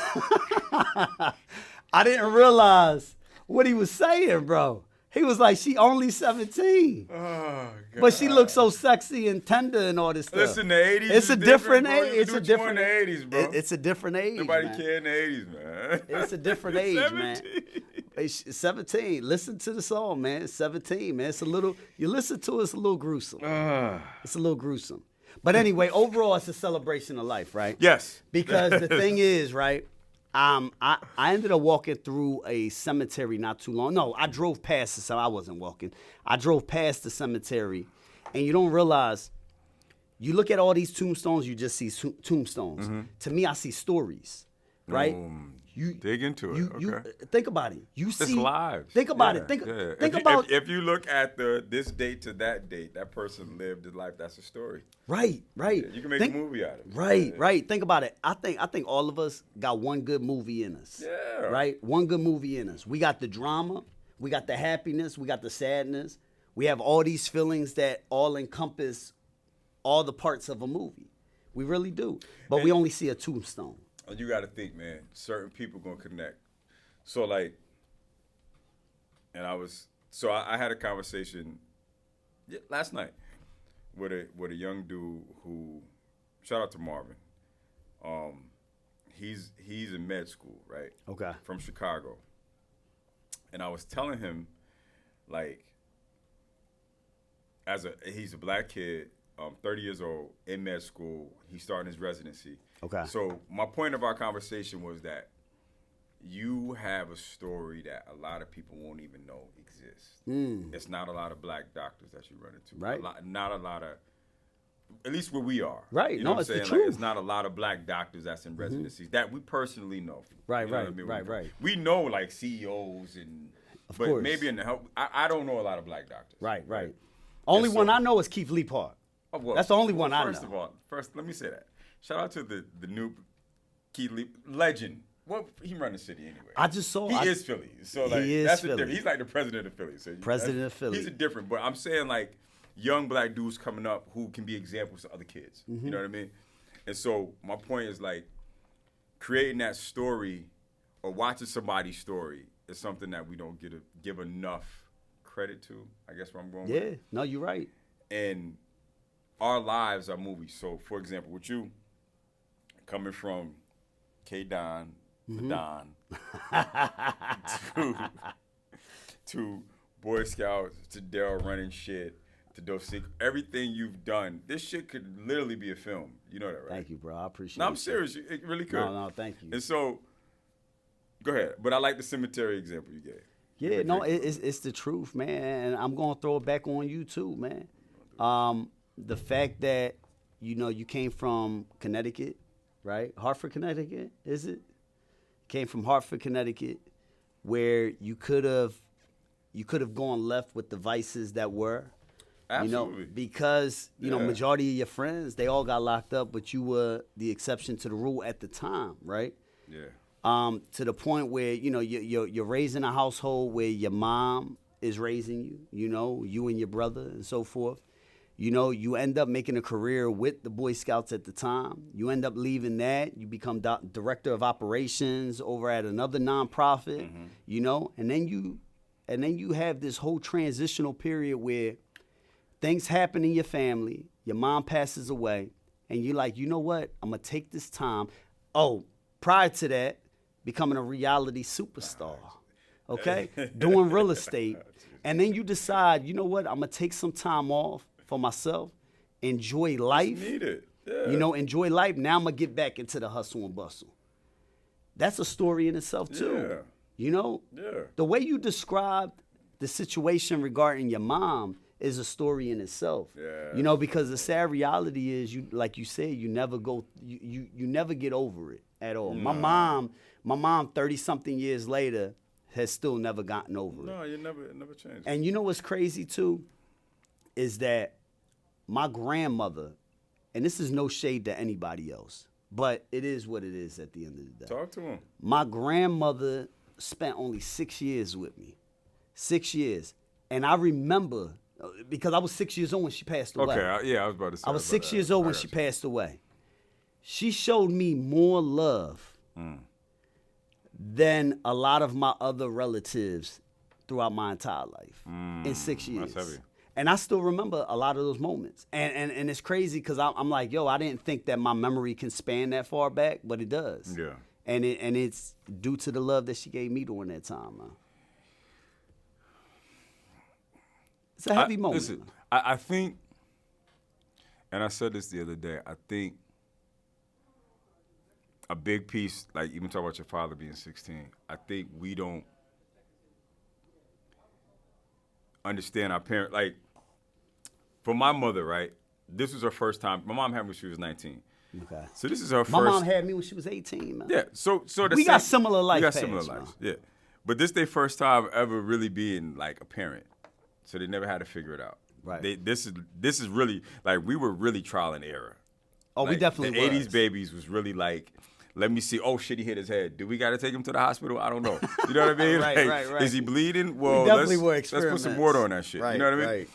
I didn't realize what he was saying, bro. He was like, she only 17. Oh, God. But she looks so sexy and tender and all this stuff. Listen, the 80s It's a different age. It's a different in the 80s, bro. It's a different age. Nobody man. cared in the 80s, man. It's a different age, 17. man. It's 17. Listen to the song, man. It's 17, man. It's a little, you listen to it, it's a little gruesome. It's a little gruesome. But anyway, overall, it's a celebration of life, right? Yes. Because the thing is, right, I ended up walking through a cemetery not too long. No, I drove past so I wasn't walking. I drove past the cemetery, and you don't realize, you look at all these tombstones, you just see tombstones. Mm-hmm. To me, I see stories, right? You dig into it. You Okay. think about it. You see, It's lives. Think about it. Think about if you look at this date to that date, that person lived his life. That's a story. right. You can make a movie out of it. Right. Think about it. I think all of us got one good movie in us. Yeah. Right? One good movie in us. We got the drama, we got the happiness, we got the sadness. We have all these feelings that all encompass all the parts of a movie. We really do. But we only see a tombstone. You got to think, man, certain people going to connect. So, like, I had a conversation last night with a young dude who, shout out to Marvin. He's in med school, right? Okay. From Chicago. And I was telling him, like, he's a black kid, 30 years old, in med school. He's starting his residency. Okay. So my point of our conversation was that you have a story that a lot of people won't even know exists. It's not a lot of black doctors that you run into. Right. Not a lot of, at least where we are. Right. You know No, what it's I'm the saying? Like, truth. it's not a lot of black doctors that's in residencies that we personally know. Right, You know right, what I mean? right. We know like CEOs and, Of but course. maybe in the health, I don't know a lot of black doctors. Right. Only one I know is Keith Leapart. Oh, well, That's the only one I know. First of all, let me say that. Shout out to the new Keith Lee legend. Well, he run the city anyway. I just saw. He is Philly, so like He is that's Philly. a different. He's like the president of Philly. So President of Philly. He's a different. But I'm saying like young black dudes coming up who can be examples to other kids. Mm-hmm. You know what I mean? And so my point is like creating that story or watching somebody's story is something that we don't give enough credit to. I guess where I'm going. With. Yeah. No, you're right. And our lives are movies. So, for example, with you, coming from K-Don, Mm-hmm. Don, to Boy Scouts, to Daryl running shit, to Doscinco, everything you've done, this shit could literally be a film. You know that, right? Thank you, bro. I appreciate it. No, I'm serious. It really could. No, thank you. And so, go ahead. But I like the cemetery example you gave. Yeah, no, it's the truth, man. And I'm going to throw it back on you, too, man. The fact that, you came from Connecticut, right? Hartford, Connecticut, is it? Came from Hartford, Connecticut, where you could have gone left with the vices that were. Absolutely. Because, Yeah. majority of your friends, they all got locked up, but you were the exception to the rule at the time, right? Yeah. To the point where, you're raising a household where your mom is raising you, you and your brother and so forth. You end up making a career with the Boy Scouts at the time. You end up leaving that. You become director of operations over at another nonprofit, and then you have this whole transitional period where things happen in your family. Your mom passes away, and you're like, you know what? I'm going to take this time. Oh, prior to that, becoming a reality superstar, okay? Doing real estate. And then you decide, you know what? I'm going to take some time off for myself, enjoy life. Need it. Yeah. Enjoy life. Now I'm going to get back into the hustle and bustle. That's a story in itself, too. Yeah. The way you described the situation regarding your mom is a story in itself. Yeah. You know, because the sad reality is, you like you said, you never get over it at all. Nah. My mom 30-something years later has still never gotten over it. No, it never changed. And you know what's crazy too is that my grandmother, and this is no shade to anybody else, but it is what it is at the end of the day. Talk to him. My grandmother spent only 6 years with me. 6 years. And I remember, because I was 6 years old when she passed away. Okay, I was about to say. I was 6 years old when she passed away. She showed me more love than a lot of my other relatives throughout my entire life in 6 years. That's heavy. And I still remember a lot of those moments. And it's crazy because I'm like, yo, I didn't think that my memory can span that far back, but it does. Yeah. And it's due to the love that she gave me during that time, man. It's a heavy moment. Listen, I think, and I said this the other day, I think a big piece, like even talk about your father being 16, I think we don't understand our parents. Like, for my mother, right, this was her first time. My mom had me when she was 19. Okay. So this is her first. My mom had me when she was 18, man. Yeah, so We got similar life We got paths, similar man. lives, yeah. But this their first time ever really being like a parent. So they never had to figure it out. Right. This is really, like, we were really trial and error. Oh, Like, we definitely the was. 80s babies was really like, let me see. Oh shit, he hit his head. Do we got to take him to the hospital? I don't know. You know what I mean? Right, Like, right. Is he bleeding? Well, definitely were let's put some experiments. water on that shit. Right, you know what I mean? right.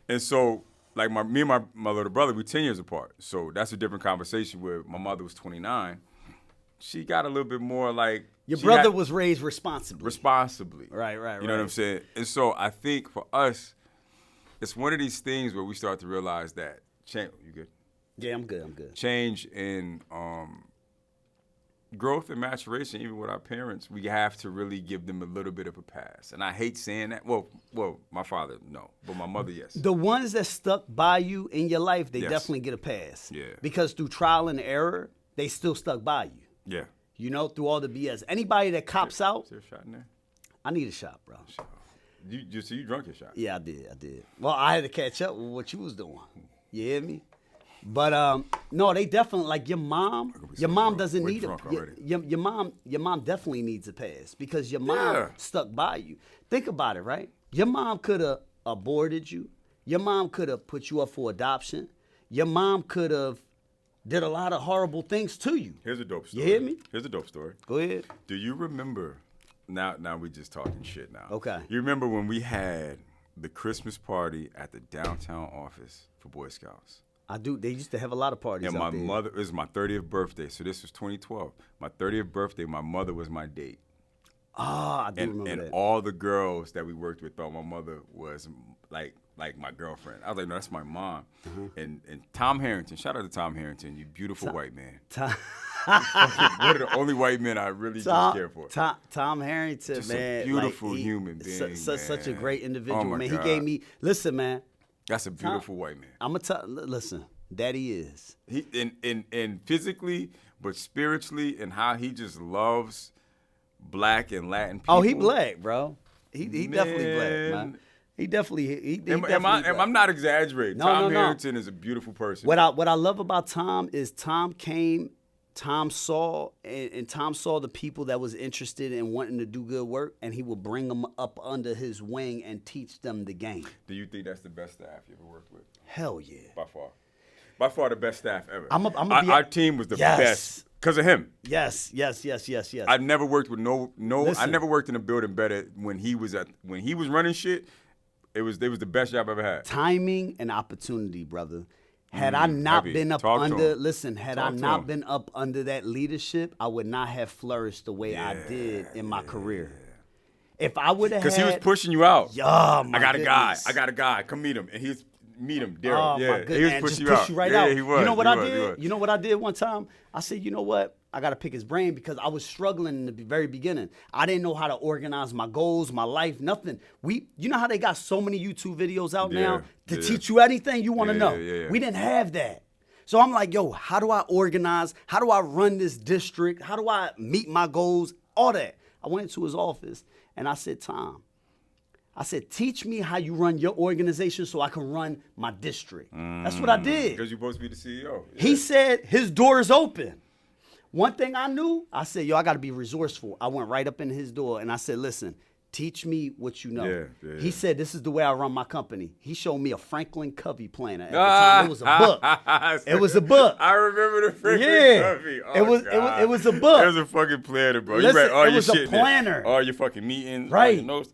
And so, like, me and my little brother, we 10 years apart. So that's a different conversation. Where my mother was 29, she got a little bit more like Your she brother had- was raised responsibly. responsibly. Right. You know what I'm saying? And so I think for us, it's one of these things where we start to realize that change. You good? Yeah, I'm good. Change in growth and maturation, even with our parents, we have to really give them a little bit of a pass. And I hate saying that. Well, my father, no, but my mother, yes. The ones that stuck by you in your life, they Yes. definitely get a pass. Yeah. Because through trial and error, they still stuck by you. Yeah. You know, through all the BS. Anybody that cops out, Is there a shot in there? I need a shot, bro. So you drunk your shot? Yeah, I did. Well, I had to catch up with what you was doing. You hear me? But no, they definitely, like, your mom doesn't We're need drunk a already. your mom definitely needs a pass because your mom Yeah. stuck by you. Think about it, right? Your mom could have aborted you. Your mom could have put you up for adoption. Your mom could have did a lot of horrible things to you. Here's a dope story. You hear me? Here's a dope story. Go ahead. Do you remember? Now we just talking shit now. Okay. You remember when we had the Christmas party at the downtown office for Boy Scouts? I do. They used to have a lot of parties And out my there. mother, it was my 30th birthday, so this was 2012. My 30th birthday, my mother was my date. Ah, I do remember And that. all the girls that we worked with thought my mother was like my girlfriend. I was like, no, that's my mom. And Tom Harrington, shout out to Tom Harrington, you beautiful white man. One of the only white men I really just care for. Tom Harrington, Just a man. beautiful human being, Such a man. great individual, Oh, my man. God. He gave me, listen, man. That's a beautiful white man. I'm going to listen, Daddy is. He and physically, but spiritually, and how he just loves Black and Latin people. Oh, he black, bro. He definitely black, man. Man. He definitely Am black. I'm not exaggerating. No, Tom no. Harrington is a beautiful person. What I love about Tom is Tom saw the people that was interested in wanting to do good work, and he would bring them up under his wing and teach them the game. Do you think that's the best staff you ever worked with? Hell yeah. By far the best staff ever. Our team was the Yes. best because of him. Yes. I never worked with no. I Listen. never worked in a building better when he was running shit. It was the best job I ever had. Timing and opportunity, brother. Had I not heavy. been up Talk to under, him. listen, had Talk I to not him. been up under that leadership, I would not have flourished the way I did in my career. If I would have had, Because he was pushing you out. Oh, my I got goodness. a guy. Come meet him. And he's meet him, Oh, Daryl. my Yeah, goodness. he was And pushing just you push out. you right yeah, out. he was. You know what he I was, he did? was. You know what I did one time? I said, you know what? I got to pick his brain because I was struggling in the very beginning. I didn't know how to organize my goals, my life, nothing. You know how they got so many YouTube videos out now to teach you anything you want to know? Yeah. We didn't have that. So I'm like, yo, how do I organize? How do I run this district? How do I meet my goals? All that. I went into his office and I said, Tom, I said, teach me how you run your organization so I can run my district. That's what I did. Because you're supposed to be the CEO. Yeah. He said his door is open. One thing I knew, I said, yo, I got to be resourceful. I went right up in his door and I said, listen, teach me what you know. Yeah. He said, this is the way I run my company. He showed me a Franklin Covey planner. At the time, it was a book. It was a book. I remember the Franklin Covey. Oh, it was a book. It was a fucking planner, bro. Listen, you read all it your was a shit planner. All your fucking meetings. Right. All your notes.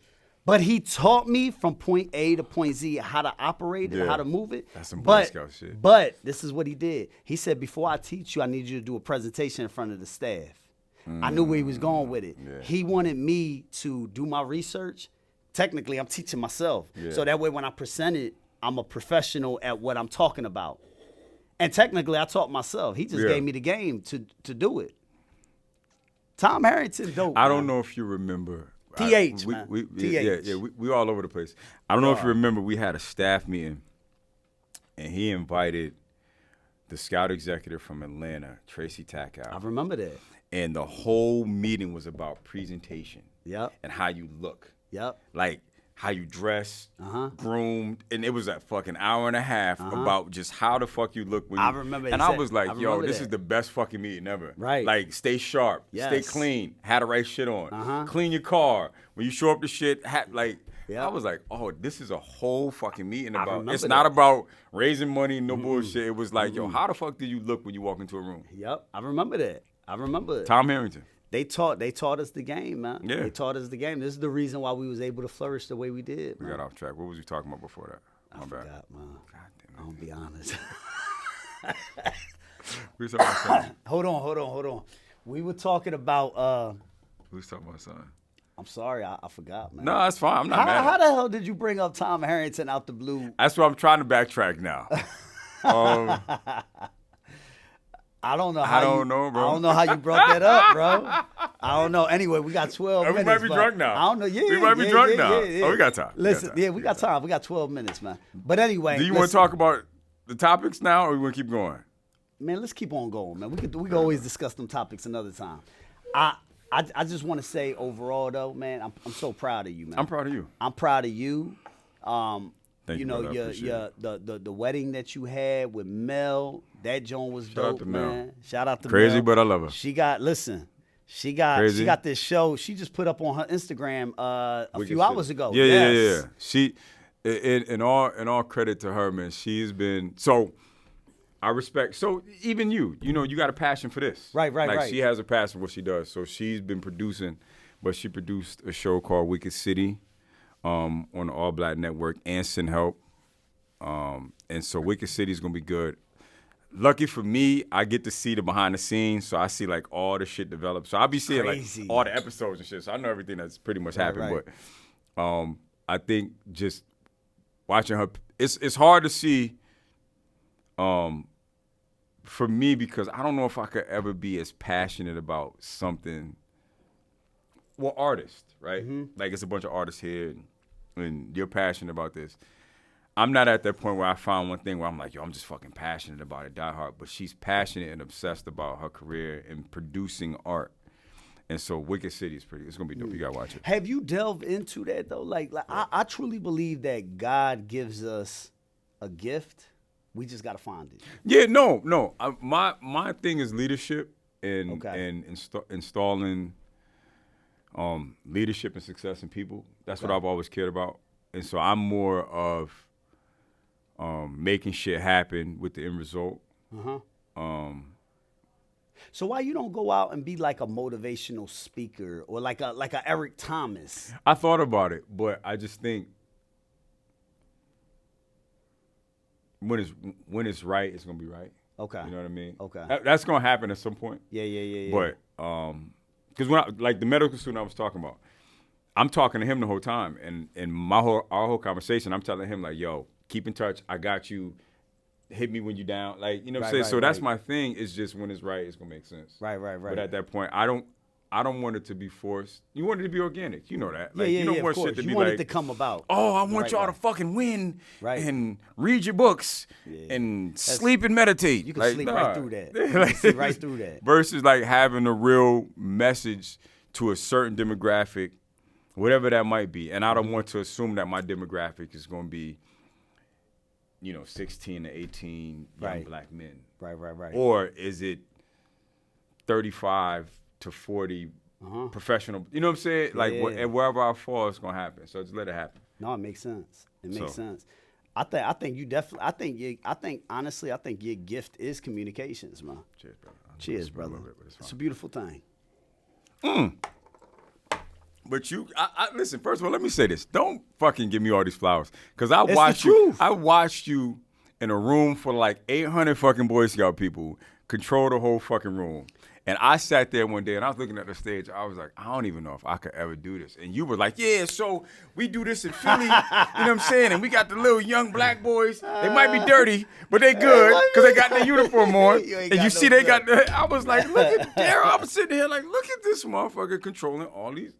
But he taught me from point A to point Z how to operate it, how to move it. That's some Boy Scout shit. But this is what he did. He said, before I teach you, I need you to do a presentation in front of the staff. I knew where he was going with it. Yeah. He wanted me to do my research. Technically, I'm teaching myself. Yeah. So that way when I present it, I'm a professional at what I'm talking about. And technically, I taught myself. He just gave me the game to do it. Tom Harrington, dope. I don't know if you remember. TH, man. We all over the place. I don't know if you remember, we had a staff meeting, and he invited the scout executive from Atlanta, Tracy Tackout. I remember that. And the whole meeting was about presentation. Yep. And how you look. Yep. Like how you dress, groomed, and it was a fucking hour and a half about just how the fuck you look when you. I remember. And I was like, yo, this is the best fucking meeting ever. Right. Like, stay sharp, stay clean, have the right shit on, clean your car. When you show up to shit, I was like, oh, this is a whole fucking meeting about. It's not about raising money, no bullshit. It was like, yo, how the fuck do you look when you walk into a room? Yep, I remember that. Tom Harrington. They taught us the game, man. Yeah. They taught us the game. This is the reason why we was able to flourish the way we did, We man. got off track. What was you talking about before that? I forgot, man. God damn it. I'm gonna be honest. We was talking about something. Hold on. We were talking about. We was talking about something. I'm sorry, I forgot, man. No, that's fine. I'm not mad. How the hell did you bring up Tom Harrington out the blue? That's why I'm trying to backtrack now. I don't know, bro. I don't know how you brought that up, bro. I don't know. Anyway, we got 12 minutes. We might be drunk now. I don't know. Yeah, we might be drunk now. Yeah. Oh, we got time. Listen, we got time. We got 12 minutes, man. But anyway, do you want to talk about the topics now, or we want to keep going? Man, let's keep on going, man. We can always discuss them topics another time. I just want to say overall, though, man, I'm so proud of you, man. I'm proud of you. I'm proud of you. Thank you, brother. I appreciate it. The wedding that you had with Mel, that joint was Shout out dope, to Mel. man. Shout out to Crazy, Mel. but I love her. She got this show. She just put up on her Instagram a few hours ago. Yeah. She, in all credit to her, man. She's been so. I respect. So even you got a passion for this. Right. She has a passion for what she does. So she's been producing, but she produced a show called Wicked City on the All Black Network and Send Help. And so Wicked City is going to be good. Lucky for me, I get to see the behind the scenes, so I see like all the shit develop. So I'll be seeing like all the episodes and shit. So I know everything that's pretty much happened. Right. But I think just watching her, it's hard to see for me because I don't know if I could ever be as passionate about something. Well, artists, right? Like it's a bunch of artists here, and you're passionate about this. I'm not at that point where I found one thing where I'm like, yo, I'm just fucking passionate about it, die hard. But she's passionate and obsessed about her career and producing art. And so Wicked City is it's gonna be dope. You gotta watch it. Have you delved into that though? Like I truly believe that God gives us a gift. We just gotta find it. Yeah, no. My thing is leadership and installing leadership and success in people. That's what I've always cared about. And so I'm more of making shit happen with the end result. So why you don't go out and be like a motivational speaker or like a Eric Thomas? I thought about it, but I just think when it's right, it's gonna be right. Okay. You know what I mean? Okay. That's gonna happen at some point. Yeah. But because when like the medical student I was talking about, I'm talking to him the whole time, and our whole conversation, I'm telling him like, yo, keep in touch. I got you. Hit me when you down. Like, you know what I'm saying? So that's my thing. It's just when it's right, it's gonna make sense. Right. But at that point, I don't want it to be forced. You want it to be organic. You know that. Like, you don't want of course. shit to You be want like, it to come about. oh, I want y'all to fucking win and read your books and sleep and meditate. You can like, sleep nah. right through that. You can sleep right through that. Versus like having a real message to a certain demographic whatever that might be. And I don't want to assume that my demographic is going to be, 16 to 18 young black men. Right. Or is it 35 to 40 professional? You know what I'm saying? Like wherever I fall, it's going to happen. So just let it happen. No, it makes sense. It makes sense. I think you definitely. I think honestly, I think your gift is communications, man. Cheers, brother. Cheers, brother. It's a beautiful thing. But listen. First of all, let me say this: don't fucking give me all these flowers, because I watched you in a room for like 800 fucking Boy Scout people control the whole fucking room. And I sat there one day and I was looking at the stage. I was like, I don't even know if I could ever do this. And you were like, yeah, so we do this in Philly. You know what I'm saying? And we got the little young black boys. They might be dirty, but they good because they got their uniform on. And you see they got the, I was like, look at Daryl. I'm sitting here like, look at this motherfucker controlling all these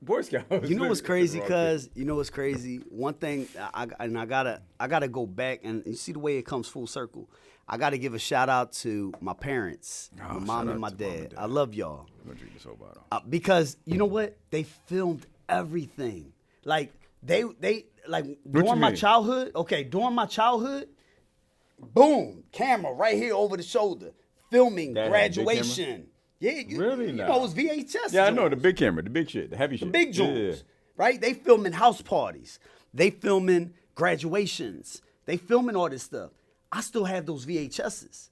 Boy Scouts. You know what's crazy? One thing, I gotta go back and you see the way it comes full circle. I got to give a shout out to my parents, my mom and my dad. I love y'all. I'm gonna drink this whole bottle. Because you know what? They filmed everything. Like they during my childhood. Okay, during my childhood, boom, camera right here over the shoulder, filming graduation. Yeah, really? You know it was VHS. Yeah, I know the big camera, the big shit, the heavy shit, the big joints. Yeah. Right? They filming house parties. They filming graduations. They filming all this stuff. I still have those VHSs.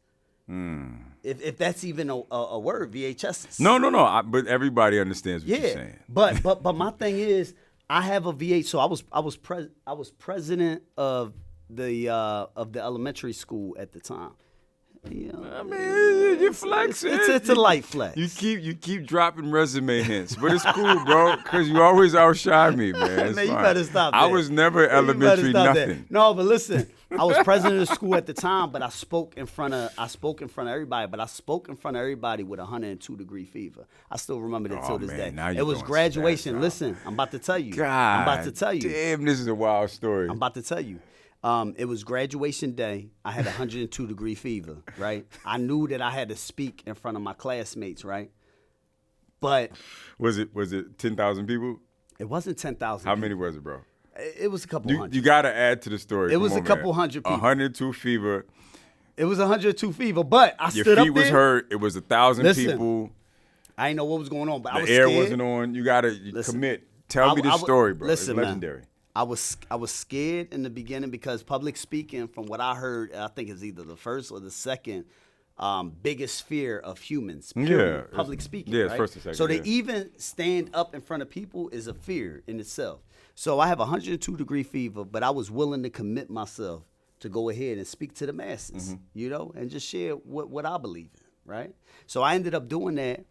If that's even a word, VHSs. No. But everybody understands what you're saying. But my thing is, I have a VH. So I was president of the elementary school at the time. I mean, you're flexing. It's a light flex. You keep dropping resume hints, but it's cool, bro, because you always outshine me, man. Man, you better stop that. I was never elementary nothing. That. No, but listen, I was president of the school at the time, but I spoke in front of everybody. But I spoke in front of everybody with 102-degree fever. I still remember that till this day. It was graduation. Listen, I'm about to tell you. I'm about to tell you. Damn, this is a wild story. I'm about to tell you. It was graduation day. I had 102-degree fever, right? I knew that I had to speak in front of my classmates, right? But was it 10,000 people? It wasn't 10,000. How many was it, bro? It was a couple hundred. You got to add to the story. It was a couple hundred people. 102 fever. It was 102 fever, but I stood up there. Your feet was hurt. It was 1,000 people. I didn't know what was going on, but I was scared. The air wasn't on. You got to commit. Tell me the story, bro. Listen, it's legendary. Man. I was scared in the beginning because public speaking, from what I heard, I think it's either the first or the second biggest fear of humans. Period. Yeah, public speaking. Yeah, right? first or second. So to even stand up in front of people is a fear in itself. So I have 102-degree fever, but I was willing to commit myself to go ahead and speak to the masses, and just share what I believe in, right? So I ended up doing that.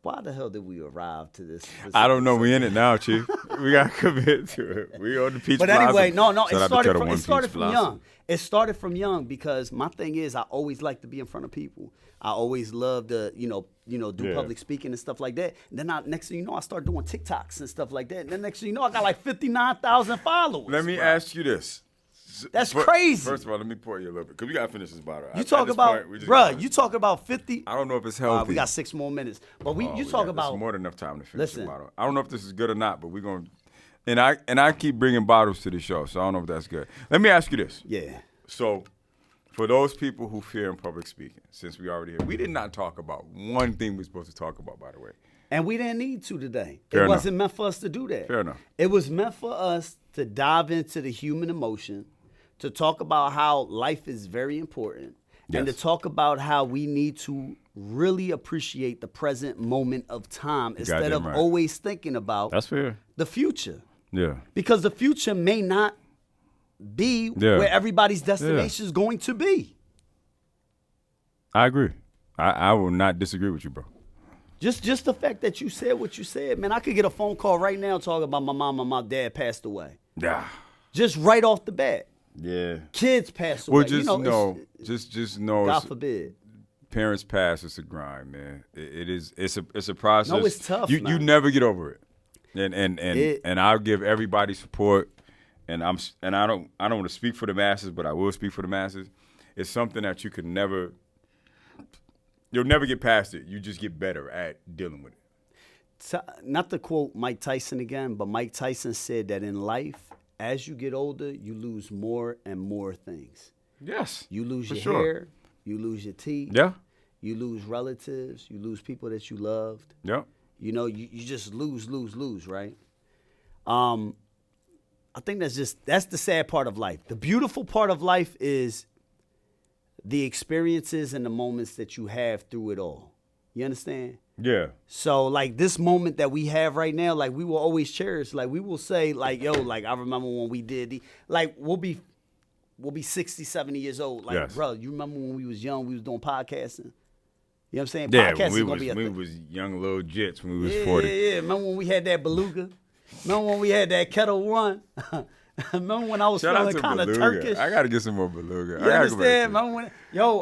Why the hell did we arrive to this? I don't know. We in it now, Chief. We got to commit to it. We on the Peach But Blossom. anyway, no. It started from young. It started from young because my thing is I always like to be in front of people. I always love to, do public speaking and stuff like that. And then next thing you know, I start doing TikToks and stuff like that. And then next thing you know, I got like 59,000 followers. Let me ask you this. That's crazy. First of all, let me pour you a little bit because we got to finish this bottle. You talk about 50. I don't know if it's healthy. We got 6 more minutes. But you talk about. There's more than enough time to finish the bottle. I don't know if this is good or not, but we're going to. And I keep bringing bottles to the show, so I don't know if that's good. Let me ask you this. Yeah. So, for those people who fear in public speaking, since we already here, we did not talk about one thing we're supposed to talk about, by the way. And we didn't need to today. Fair it enough. Wasn't meant for us to do that. Fair enough. It was meant for us to dive into the human emotion, to talk about how life is very important, and to talk about how we need to really appreciate the present moment of time instead of always thinking about the future. Yeah. Because the future may not be where everybody's destination is going to be. I agree. I will not disagree with you, bro. Just the fact that you said what you said, man, I could get a phone call right now talking about my mom and my dad passed away. Yeah. Just right off the bat. Yeah. Kids pass away. Well, just know. God forbid. Parents pass. It's a grind, man. It's a process. No, it's tough. You never get over it. And I'll give everybody support. And I don't want to speak for the masses, but I will speak for the masses. It's something that you'll never get past it. You just get better at dealing with it. not to quote Mike Tyson again, but Mike Tyson said that in life, as you get older, you lose more and more things. Yes. You lose your sure. hair, you lose your teeth. Yeah. You lose relatives, you lose people that you loved. Yeah. You know, you just lose, right? I think that's the sad part of life. The beautiful part of life is the experiences and the moments that you have through it all. You understand? Yeah. So, like, this moment that we have right now, like, we will always cherish. Like, we will say, like, yo, like, I remember when we did we'll be 60, 70 years old. Like, yes. bro, you remember when we was young, we was doing podcasting? You know what I'm saying? Yeah, Podcasting when we was young little jits when we was 40. Yeah. Remember when we had that beluga? Remember when we had that Kettle One? Remember when I was feeling kind of Turkish? I got to get some more beluga. You understand? Remember when,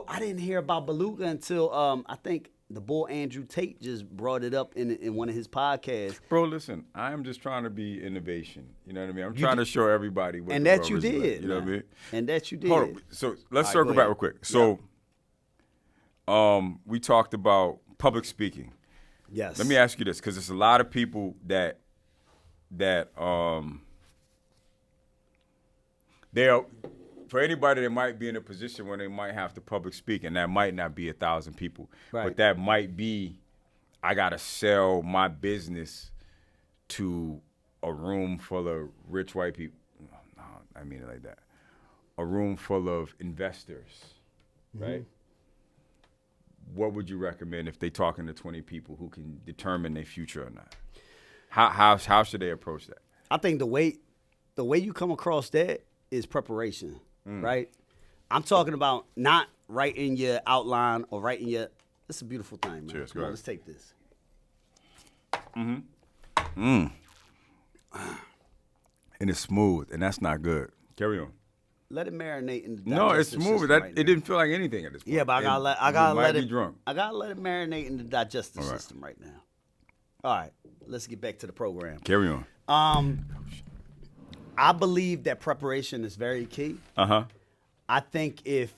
I didn't hear about beluga until I think the boy Andrew Tate just brought it up in one of his podcasts. Bro, listen, I am just trying to be innovation. You know what I mean? I'm trying to show everybody what and the that world you is did. like, you know what I mean? And that you did. Hold on. So let's All circle right, back real quick. So we talked about public speaking. Yes. Let me ask you this, because there's a lot of people that they're, for anybody that might be in a position where they might have to public speak, and that might not be 1,000 people, right. but that might be, I gotta sell my business to a room full of rich white people. No, I mean it like that. A room full of investors, right? What would you recommend if they talking to 20 people who can determine their future or not? How should they approach that? I think the way you come across that is preparation, right? I'm talking about not writing your outline or writing your. It's a beautiful thing, man. Cheers, Come go on, ahead. let's take this. And it's smooth, and that's not good. Carry on. Let it marinate in the No, it's digestive smooth. system right it now. didn't feel like anything at this point. Yeah, but I gotta You let might it. be drunk. I gotta let it marinate in the digestive All right. system right now. All right, let's get back to the program. Carry on. I believe that preparation is very key. I think if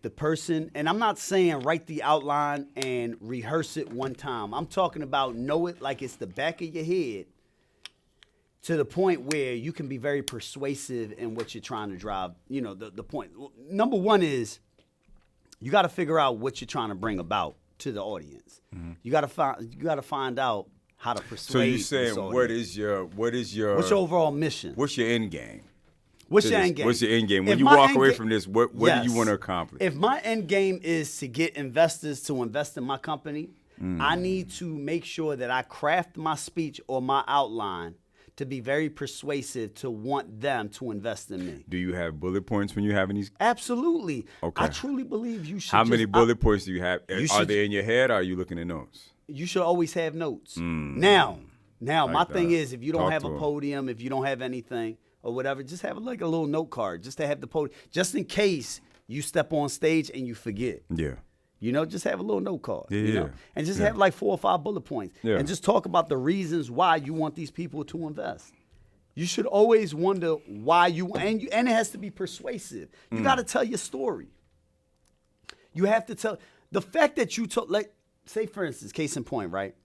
the person, and I'm not saying write the outline and rehearse it one time. I'm talking about know it like it's the back of your head, to the point where you can be very persuasive in what you're trying to drive. You know, the point. Number one is you got to figure out what you're trying to bring about to the audience. You got to find out how to persuade. So you're this saying audience. what's your overall mission? What's your end game? What's your end game? What's your end game? When If you my walk end away ga- from this, what do Yes. you want to accomplish? If my end game is to get investors to invest in my company, I need to make sure that I craft my speech or my outline to be very persuasive to want them to invest in me. Do you have bullet points when you're having these? Absolutely. Okay. I truly believe you should. How many bullet points do you have? You Are should- they in your head, or are you looking at notes? You should always have notes. Now, my thing that. is, if you don't Talk have to a 'em. podium, if you don't have anything or whatever, just have like a little note card, just to have the podium, just in case you step on stage and you forget. Yeah. You know, just have a little note card. Yeah, you know? yeah. And just Yeah. have like 4 or 5 bullet points. Yeah. And just talk about the reasons why you want these people to invest. You should always wonder why and it has to be persuasive. You got to tell your story. You have to tell the fact that you told, like, say for instance, case in point, right?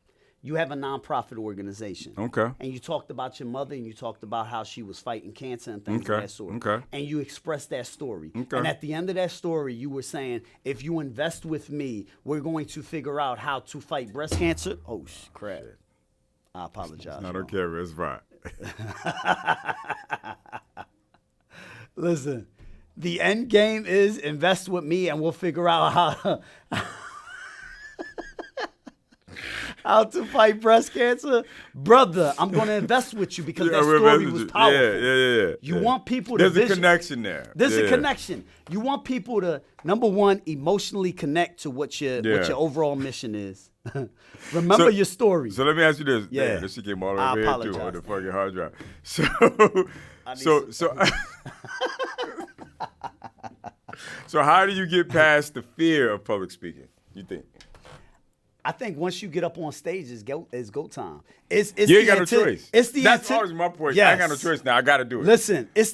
You have a nonprofit organization. Okay. And you talked about your mother and you talked about how she was fighting cancer and things of Okay. that sort. Okay. And you expressed that story. Okay. And at the end of that story, you were saying, if you invest with me, we're going to figure out how to fight breast cancer. Oh, crap. I apologize. Not y'all. on camera. It's fine. Listen, the end game is invest with me and we'll figure out how to fight breast cancer. Brother, I'm going to invest with you because that story was powerful. Yeah. You want people to There's a connection there. There's a Yeah. connection. You want people to, number one, emotionally connect to what your overall mission is. Remember your story. So let me ask you this. Yeah. Damn, this shit came all the I way here too apologize. on the fucking hard drive. So how do you get past the fear of public speaking, you think? I think once you get up on stage, it's go time. It's You ain't got no choice. It's the That's always my point. I Yes. ain't got no choice now. I got to do it. Listen, it's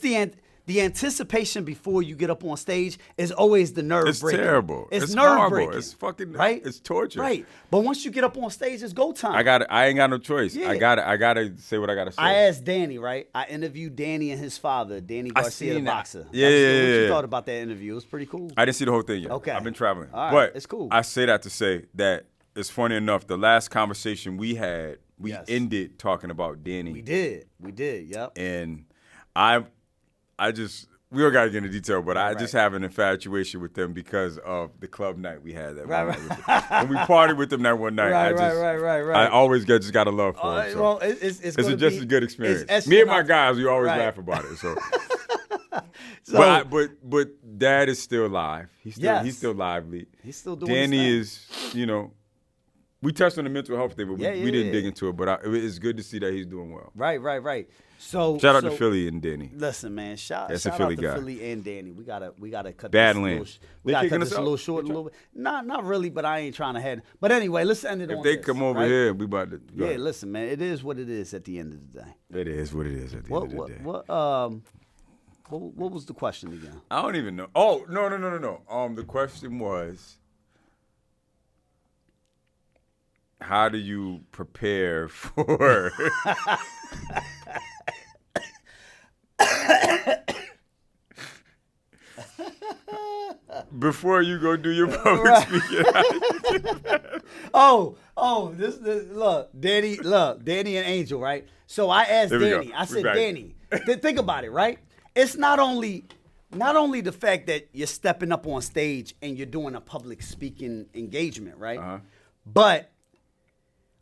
the anticipation before you get up on stage is always the nerve It's breaking. terrible. It's It's nerve horrible. breaking. It's fucking right. It's torture. Right. But once you get up on stage, it's go time. I ain't got no choice. Yeah. I gotta say what I gotta say. I asked Danny, right? I interviewed Danny and his father, Danny Garcia, the seen that. boxer. Yeah, What yeah. you thought about that interview? It was pretty cool. I didn't see the whole thing yet. Okay. I've been traveling. All right, But it's cool. I say that to say that it's funny enough, the last conversation we had, we Yes. ended talking about Danny. We did. Yep. And I just, we don't got to get into detail, but I just have an infatuation with them because of the club night we had that one night with them. When we partied with them that one night, Right. I always just got a love for them. So. Well, it's It's gonna just be- a good experience. it's Me and my SNL. guys, we always Right. laugh about it. So, So- but Dad is still alive. He's still lively. He's still doing Danny his thing. is, we touched on the mental health thing, but we didn't dig into it. But it's good to see that he's doing well. Right. So Shout out to Philly and Danny. Listen, man. Shout That's a out Philly to guy. Philly and Danny. We gotta cut Bad this land. little, They kicking us a out? little short a little bit. Not really, but I ain't trying to head. But anyway, let's end it on If they this, come over right? here, we about to. go Yeah, ahead. listen, man. It is what it is at the end of the day. It is what it is at the end of the day. What was the question again? I don't even know. Oh, no. The question was, how do you prepare for? Before you go do your public speaking. Look, Danny and Angel, right? So I asked There we Danny. go. I We said, back. Danny, think about it, right? It's not only the fact that you're stepping up on stage and you're doing a public speaking engagement, right? Uh-huh. But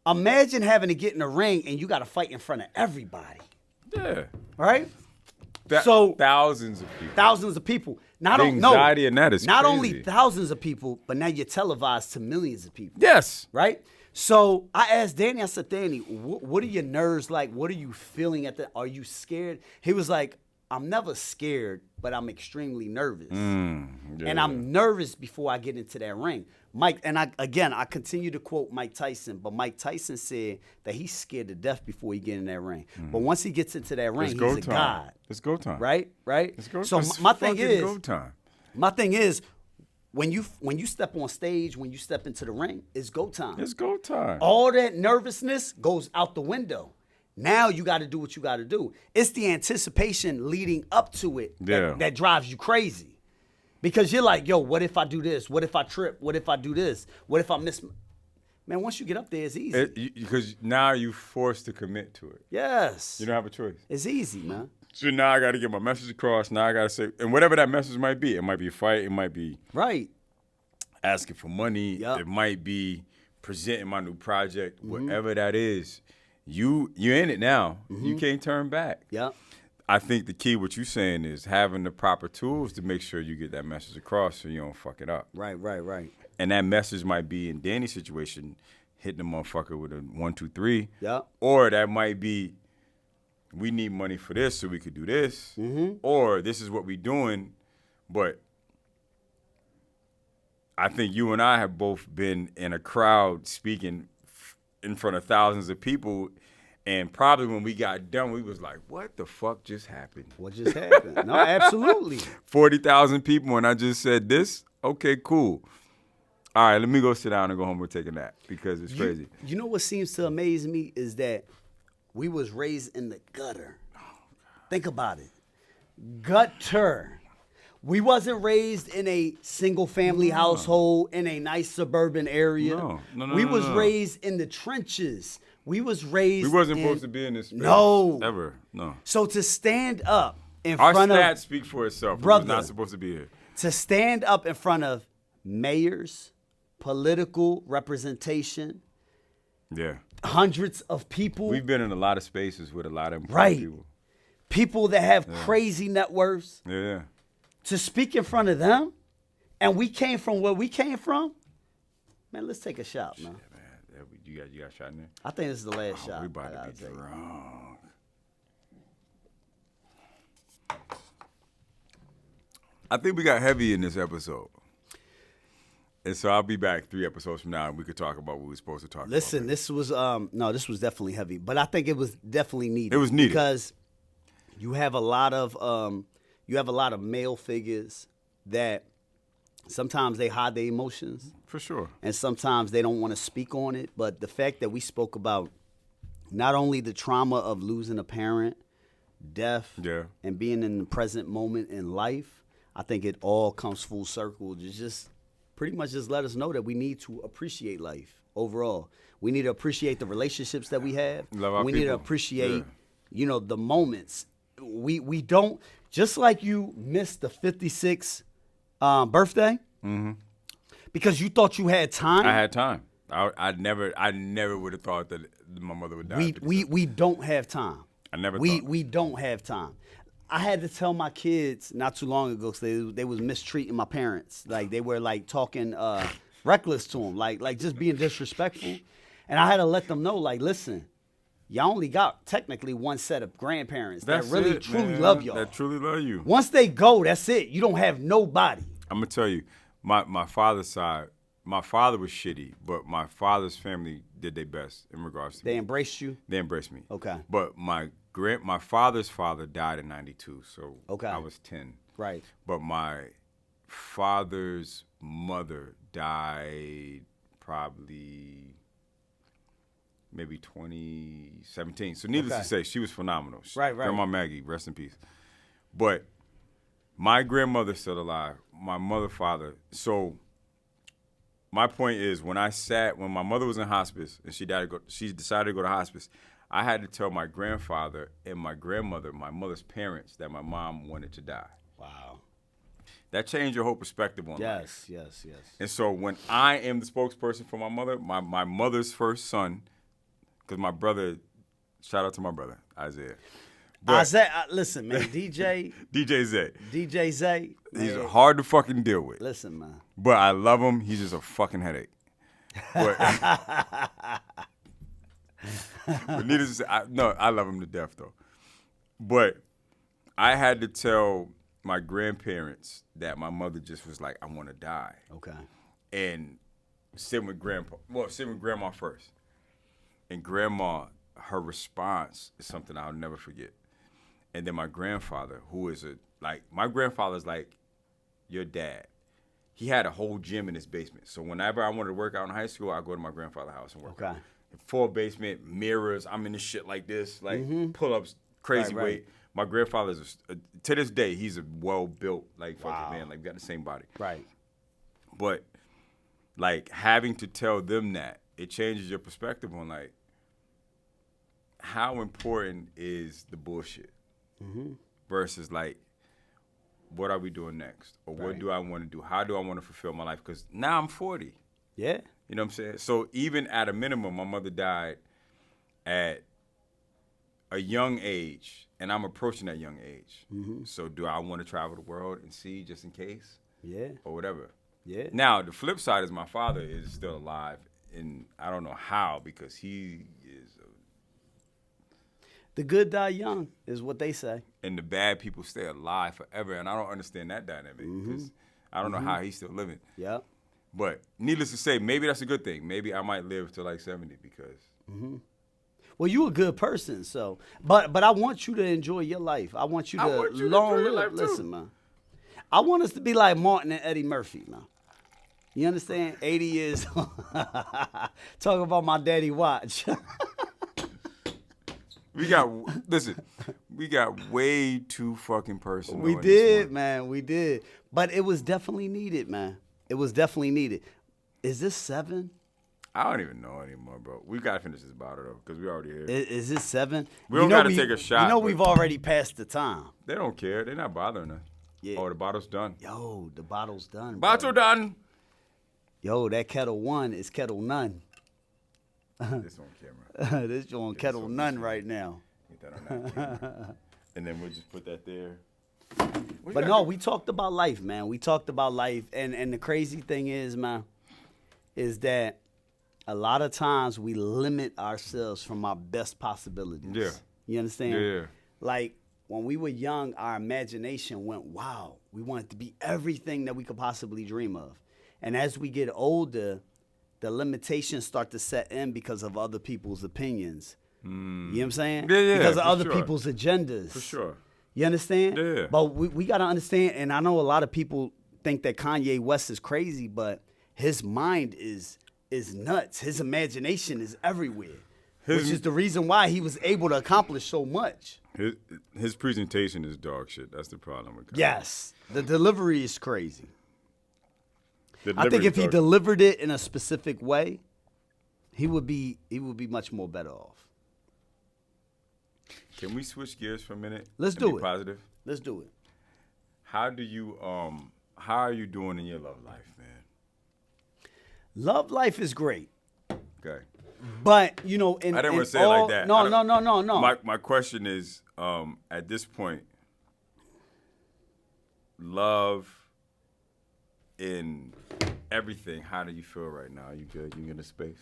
imagine having to get in the ring and you got to fight in front of everybody, Yeah. right? So thousands of people. thousands of people. The anxiety in that is not crazy. only thousands of people, but now you're televised to millions of people. Yes. Right? So I asked Danny, I said, Danny, what are your nerves like? What are you feeling are you scared? He was like, I'm never scared, but I'm extremely nervous. And I'm nervous before I get into that ring. Mike, and I continue to quote Mike Tyson, but Mike Tyson said that he's scared to death before he get in that ring. But once he gets into that ring, It's go he's a time. god. It's go time. Right? It's go So it's my thing fucking is, go time. my thing is, when you step on stage, when you step into the ring, it's go time. It's go time. All that nervousness goes out the window. Now you got to do what you got to do. It's the anticipation leading up to it that drives you crazy. Because you're like, yo, what if I do this? What if I trip? What if I do this? What if I miss? Man, once you get up there, it's easy. Because now you're forced to commit to it. Yes. You don't have a choice. It's easy, man. So now I got to get my message across. Now I got to say, and whatever that message might be, it might be a fight. It might be Right. asking for money. Yep. It might be presenting my new project. Whatever that is, you're in it now. You can't turn back. Yeah. I think the key, what you're saying, is having the proper tools to make sure you get that message across so you don't fuck it up. Right. And that message might be, in Danny's situation, hitting the motherfucker with a 1, 2, 3. Yeah. Or that might be, we need money for this so we could do this. Or this is what we're doing. But I think you and I have both been in a crowd speaking in front of thousands of people. And probably when we got done, we was like, what the fuck just happened? What just happened? No, absolutely. 40,000 people, and I just said this? Okay, cool. All right, let me go sit down and go home and take a nap because it's crazy. You know what seems to amaze me is that we was raised in the gutter. Think about it. Gutter. We wasn't raised in a single family household in a nice suburban area. No, we was no. raised in the trenches. We was raised We wasn't supposed to be in this space. No. Ever. No. So to stand up in Our front stats of speak for itself. Brother. We're not supposed to be here. to stand up in front of mayors, political representation, Yeah. hundreds of people. We've been in a lot of spaces with a lot of important Right. people. People that have crazy net worths, Yeah. to speak in front of them, and we came from where we came from. Man, let's take a shot, man. Man, you got a shot in there? I think this is the last shot. We about I to gotta be take. drunk. I think we got heavy in this episode. And so I'll be back 3 episodes from now and we could talk about what we were supposed to talk Listen, about. this was this was definitely heavy, but I think it was definitely needed. It was needed. because you have a lot of you have a lot of male figures that sometimes they hide their emotions. For sure. And sometimes they don't want to speak on it. But the fact that we spoke about not only the trauma of losing a parent, death, and being in the present moment in life, I think it all comes full circle to just pretty much just let us know that we need to appreciate life overall. We need to appreciate the relationships that we have. Love our we people. need to appreciate, the moments. We don't, just like you missed the 56th birthday because you thought you had time. I had time. I never would have thought that my mother would die. We don't have time. I never thought. We don't have time. I had to tell my kids not too long ago because they was mistreating my parents. Like they were like talking reckless to them, like just being disrespectful. And I had to let them know, like, listen, y'all only got technically one set of grandparents that really truly love y'all. That truly love you. Once they go, that's it. You don't have nobody. I'm gonna tell you, my father's side. My father was shitty, but my father's family did their best in regards to They me. embraced you? They embraced me. Okay. But my father's father died in 92, so okay. I was 10. Right. But my father's mother died probably maybe 2017. So needless to say, she was phenomenal. Right. Grandma Maggie, rest in peace. But my grandmother's still alive. My father. So my point is, when my mother was in hospice and she decided to go to hospice, I had to tell my grandfather and my grandmother, my mother's parents, that my mom wanted to die. Wow. That changed your whole perspective on life. Yes. And so when I am the spokesperson for my mother, my mother's first son, because my brother, shout out to my brother, Isaiah. Isaiah, listen, man, DJ Zay. He's hard to fucking deal with. Listen, man. But I love him. He's just a fucking headache. But needless to say, I love him to death, though. But I had to tell my grandparents that my mother just was like, I want to die. Okay. And sit with grandma first. And grandma, her response is something I'll never forget. And then my grandfather, who is my grandfather's like your dad. He had a whole gym in his basement. So whenever I wanted to work out in high school, I'd go to my grandfather's house and work out. Full basement, mirrors, I'm in this shit like this, pull-ups, crazy weight. My grandfather's, to this day, he's a well-built, fucking man. Like, we got the same body. Right. But, having to tell them that, it changes your perspective on, how important is the bullshit versus, what are we doing next? Or what do I want to do? How do I want to fulfill my life? Because now I'm 40. Yeah. You know what I'm saying? So even at a minimum, my mother died at a young age, and I'm approaching that young age. So do I want to travel the world and see just in case? Yeah. Or whatever. Yeah. Now, the flip side is my father is still alive, and I don't know how, because he is the good die young is what they say. And the bad people stay alive forever, and I don't understand that dynamic, because I don't know how he's still living. Yeah. But needless to say, maybe that's a good thing. Maybe I might live to 70 because. Well, you a good person, so. But I want you to enjoy your life. I want you to enjoy your life too. Listen, man. I want us to be like Martin and Eddie Murphy, man. You understand? 80 years. Talk about my daddy watch. We got way too fucking personal. We did, man. We did. But it was definitely needed, man. It was definitely needed. Is this 7? I don't even know anymore, bro. We got to finish this bottle, though, because we already here. Is this 7? We don't got to take a shot. You know we've already passed the time. They don't care. They're not bothering us. Yeah. Oh, the bottle's done. Yo, the bottle's done. Bottle done. Yo, that kettle 1 is kettle none. This on camera. This on kettle none right now. Get that on that camera. And then we'll just put that there. But no, we talked about life, man. We talked about life. And the crazy thing is, man, is that a lot of times we limit ourselves from our best possibilities. Yeah. You understand? Yeah. Like, when we were young, our imagination went, wow, we wanted to be everything that we could possibly dream of. And as we get older, the limitations start to set in because of other people's opinions. You know what I'm saying? Yeah, because of other sure. people's agendas. For sure. You understand? Yeah. But we got to understand, and I know a lot of people think that Kanye West is crazy, but his mind is nuts. His imagination is everywhere, which is the reason why he was able to accomplish so much. His presentation is dog shit. That's the problem with Kanye. Yes. The delivery is crazy. The I think delivery if he is dog delivered it in a specific way, he would be much more better off. shit. Can we switch gears for a minute? Let's and do be it. Positive. Let's do it. How are you doing in your love life, man? Love life is great. Okay. But, I didn't want to say it like that. No. My question is, at this point, love in everything, how do you feel right now? You good? You in a space?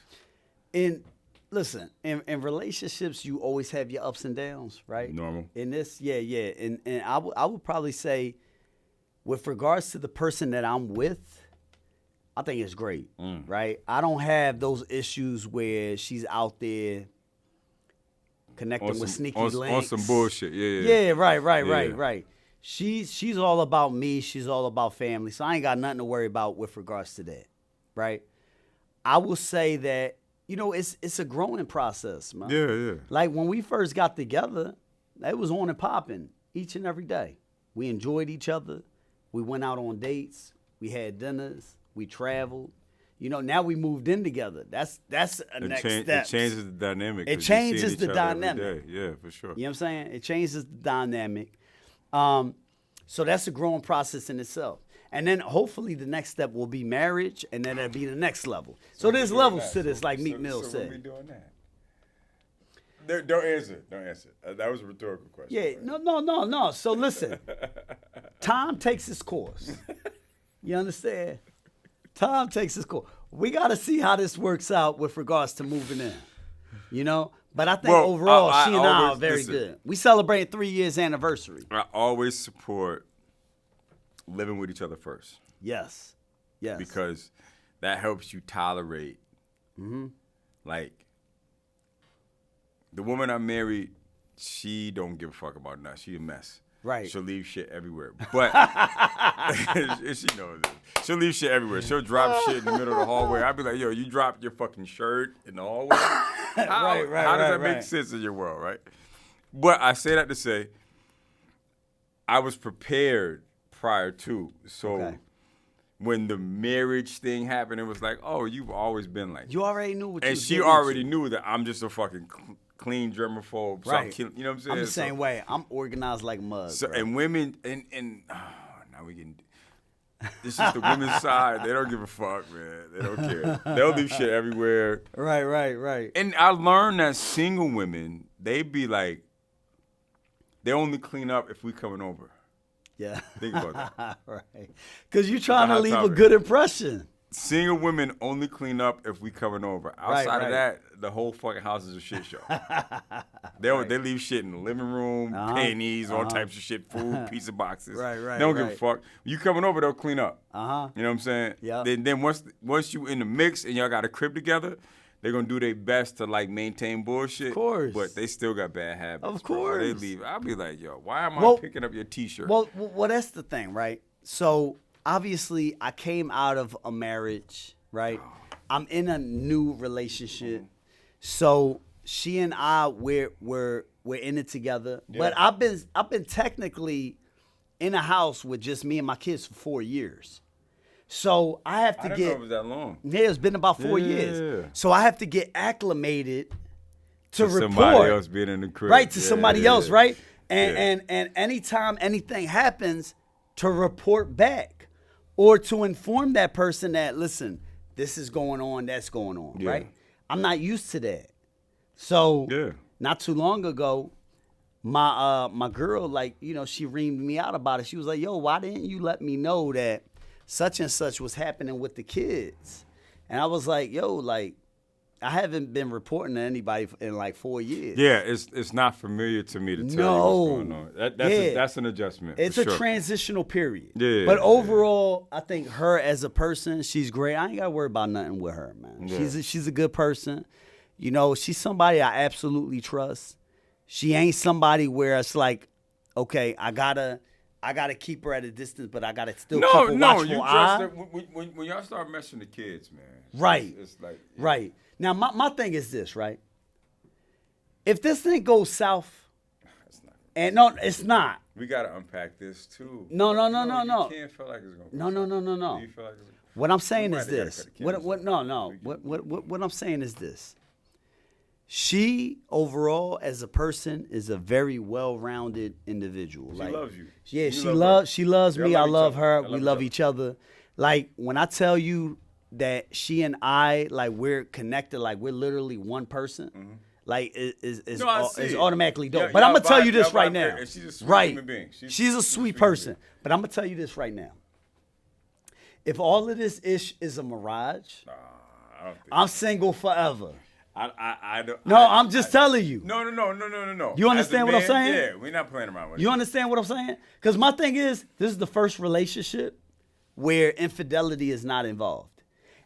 Listen, in relationships, you always have your ups and downs, right? Normal. In this, yeah. And I would probably say, with regards to the person that I'm with, I think it's great, right? I don't have those issues where she's out there connecting with sneaky links. On some bullshit, yeah. Yeah, right. She's all about me. She's all about family. So I ain't got nothing to worry about with regards to that, right? I will say that, it's a growing process, man. Yeah. Like when we first got together, it was on and popping each and every day. We enjoyed each other. We went out on dates. We had dinners. We traveled. Now we moved in together. That's a next step. It changes the dynamic. It changes the dynamic. Yeah, for sure. You know what I'm saying? It changes the dynamic. So that's a growing process in itself. And then hopefully the next step will be marriage, and then it'll be the next level. So there's levels to this, like Meek Mill said. So we doing that? Don't answer. That was a rhetorical question. Yeah, no. So listen, time takes its course. You understand? Time takes its course. We got to see how this works out with regards to moving in, But I think overall, she and I are very good. We celebrating 3 years anniversary. I always support living with each other first. Yes. Because that helps you tolerate. Like, the woman I married, she don't give a fuck about nothing. She a mess. Right. She'll leave shit everywhere. But she knows it. She'll leave shit everywhere. She'll drop shit in the middle of the hallway. I'll be like, yo, you dropped your fucking shirt in the hallway? How does that make sense in your world, right? But I say that to say, I was prepared prior to. So when the marriage thing happened, it was like, oh, you've always been like you already knew what you and she already knew that I'm just a fucking clean germaphobe. Right. So you know what I'm saying? I'm the same way. I'm organized like mud. So, bro. and women, now we getting, this is the women's side. They don't give a fuck, man. They don't care. They'll leave shit everywhere. Right. And I learned that single women, they be like, they only clean up if we coming over. Yeah. Think about that. Right. Because you're trying to leave a good impression. Single women only clean up if we coming over. Outside of that, the whole fucking house is a shit show. They leave shit in the living room, panties, all types of shit, food, pizza boxes. Right. They don't give a fuck. You coming over, they'll clean up. Uh-huh. You know what I'm saying? Yeah. Then once you in the mix and y'all got a crib together, they're gonna do their best to like maintain bullshit. Of course. But they still got bad habits. Of bro. course. They leave. I'll be like, yo, why am I picking up your t-shirt? Well, that's the thing, right? So obviously I came out of a marriage, right? I'm in a new relationship. So she and I we're in it together. Yeah. But I've been technically in a house with just me and my kids for 4 years. So I have to I didn't know it was that long. Yeah, it's been about 4 years. So I have to get acclimated to report. Somebody else being in the crib. Right, to somebody else, right? And anytime anything happens, to report back or to inform that person that, listen, this is going on, that's going on, right? I'm not used to that. So not too long ago, my girl, like, she reamed me out about it. She was like, yo, why didn't you let me know that such and such was happening with the kids? And I was like, yo, like, I haven't been reporting to anybody in like 4 years. Yeah, it's not familiar to me to tell you what's going on. That's an adjustment. It's a transitional period. Yeah. But overall, I think her as a person, she's great. I ain't got to worry about nothing with her, man. Yeah. She's a good person. She's somebody I absolutely trust. She ain't somebody where it's like okay, I gotta keep her at a distance, but I gotta still keep a watchful eye. When y'all start messing the kids, man. Right. It's like Right. Now my thing is this, right? If this thing goes south, and no, it's not. We gotta unpack this too. No. You can't feel like it's gonna go No. Do you feel like it's What I'm saying is Somebody gotta this. cut the cameras off. What I'm saying is this. She overall, as a person, is a very well-rounded individual. She loves you. Yeah, You she loves Y'all me. I love each love other. her. Y'all We love love each each other. Like when I tell you that she and I, like we're connected, like we're literally one person. Like is automatically dope. Yeah, but I'm y'all gonna tell vibe- you this y'all right vibe now. great, and she's a sweet right. human being. She's a sweet person. But I'm gonna tell you this right now. If all of this ish is a mirage, I don't think I'm single forever. I don't. No, I'm just telling you. No. You understand what I'm saying? Yeah, we're not playing around with it. You understand what I'm saying? Because my thing is, this is the first relationship where infidelity is not involved.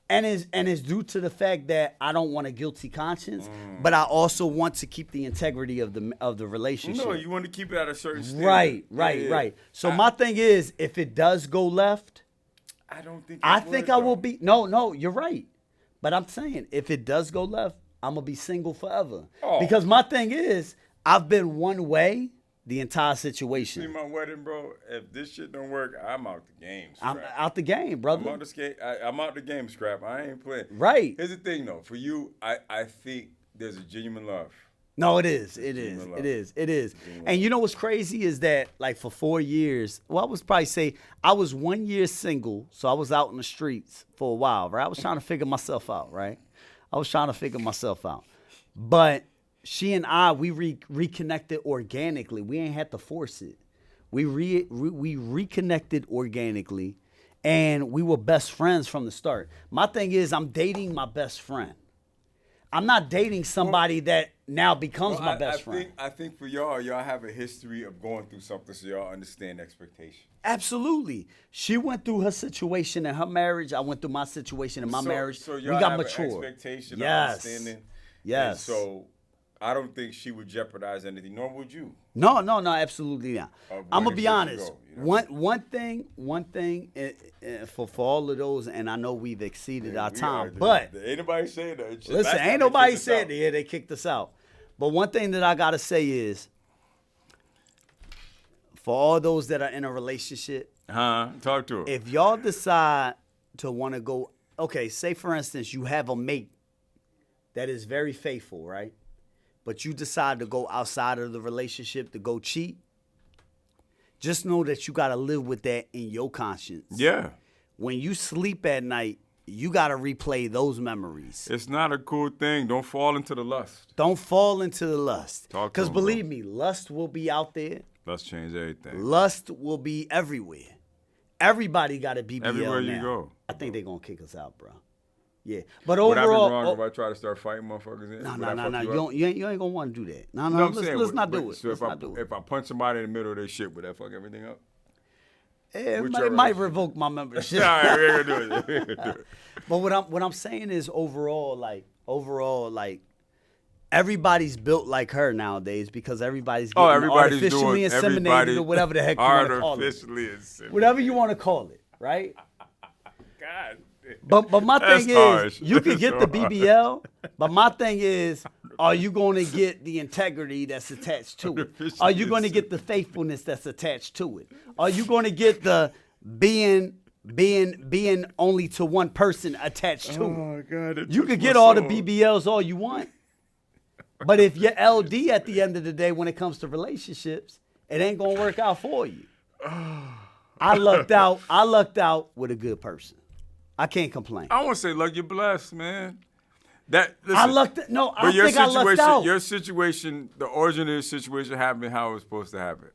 And it's due to the fact that I don't want a guilty conscience, but I also want to keep the integrity of the relationship. No, you want to keep it at a certain standard. Right. So my thing is, if it does go left, I don't think. I think I will be. No, you're right. But I'm saying, if it does go left, I'm gonna be single forever. Oh. Because my thing is, I've been one way the entire situation. See my wedding, bro. If this shit don't work, I'm out the game. I'm Scrap. out the game, brother. I'm out the game, Scrap. I ain't playing. Right. Here's the thing, though. For you, I think there's a genuine love. No, it is. It is. And you know what's crazy is that, like, for 4 years, well, I was probably say I was 1 year single, so I was out in the streets for a while, right? I was trying to figure myself out, right? But she and I, we reconnected organically. We ain't had to force it. We reconnected organically, and we were best friends from the start. My thing is, I'm dating my best friend. I'm not dating somebody that now becomes my best friend. I think for y'all have a history of going through something, so y'all understand expectations. Absolutely. She went through her situation in her marriage. I went through my situation in my marriage. So we y'all got have mature. an expectation, Yes. understanding. And so I don't think she would jeopardize anything, nor would you. No, absolutely not. I'm gonna be honest. You know? One thing, for all of those, and I know we've exceeded our time, are, but ain't nobody saying that. listen, ain't nobody said that. Yeah, they kicked us out. But one thing that I gotta say is, for all those that are in a relationship, talk to her. if y'all decide to want to go, okay, say for instance you have a mate that is very faithful, right? But you decide to go outside of the relationship to go cheat, just know that you got to live with that in your conscience. Yeah. When you sleep at night, you got to replay those memories. It's not a cool thing. Don't fall into the lust. Don't fall into the lust. Talk to Because him, believe me, lust will be out there. Lust change everything. Lust will be everywhere. Everybody got a BBL Everywhere now. you go. I think they're going to kick us out, bro. Yeah. But Would I be overall... wrong if I try to start fighting motherfuckers in? No. You ain't going to want to do that. No, I'm let's saying, not do it. So if I punch somebody in the middle of their shit, would that fuck everything up? It might revoke my membership. All right, we're gonna do it. But what I'm saying is overall, everybody's built like her nowadays because everybody's getting artificially inseminated or whatever the heck you want to call it. Artificially inseminated. Whatever you want to call it, right? God. But my thing is, harsh. you can That's get so the BBL, but my thing is, are you going to get the integrity that's attached to it? Are you going to get the faithfulness that's attached to it? Are you going to get the being only to one person attached to it? Oh God! You could get all the BBLs all you want, but if you're LD at the end of the day when it comes to relationships, it ain't gonna work out for you. I lucked out with a good person. I can't complain. I want to say, look, you're blessed, man. Listen, I lucked out. Your situation, the origin of the situation happened how it was supposed to happen.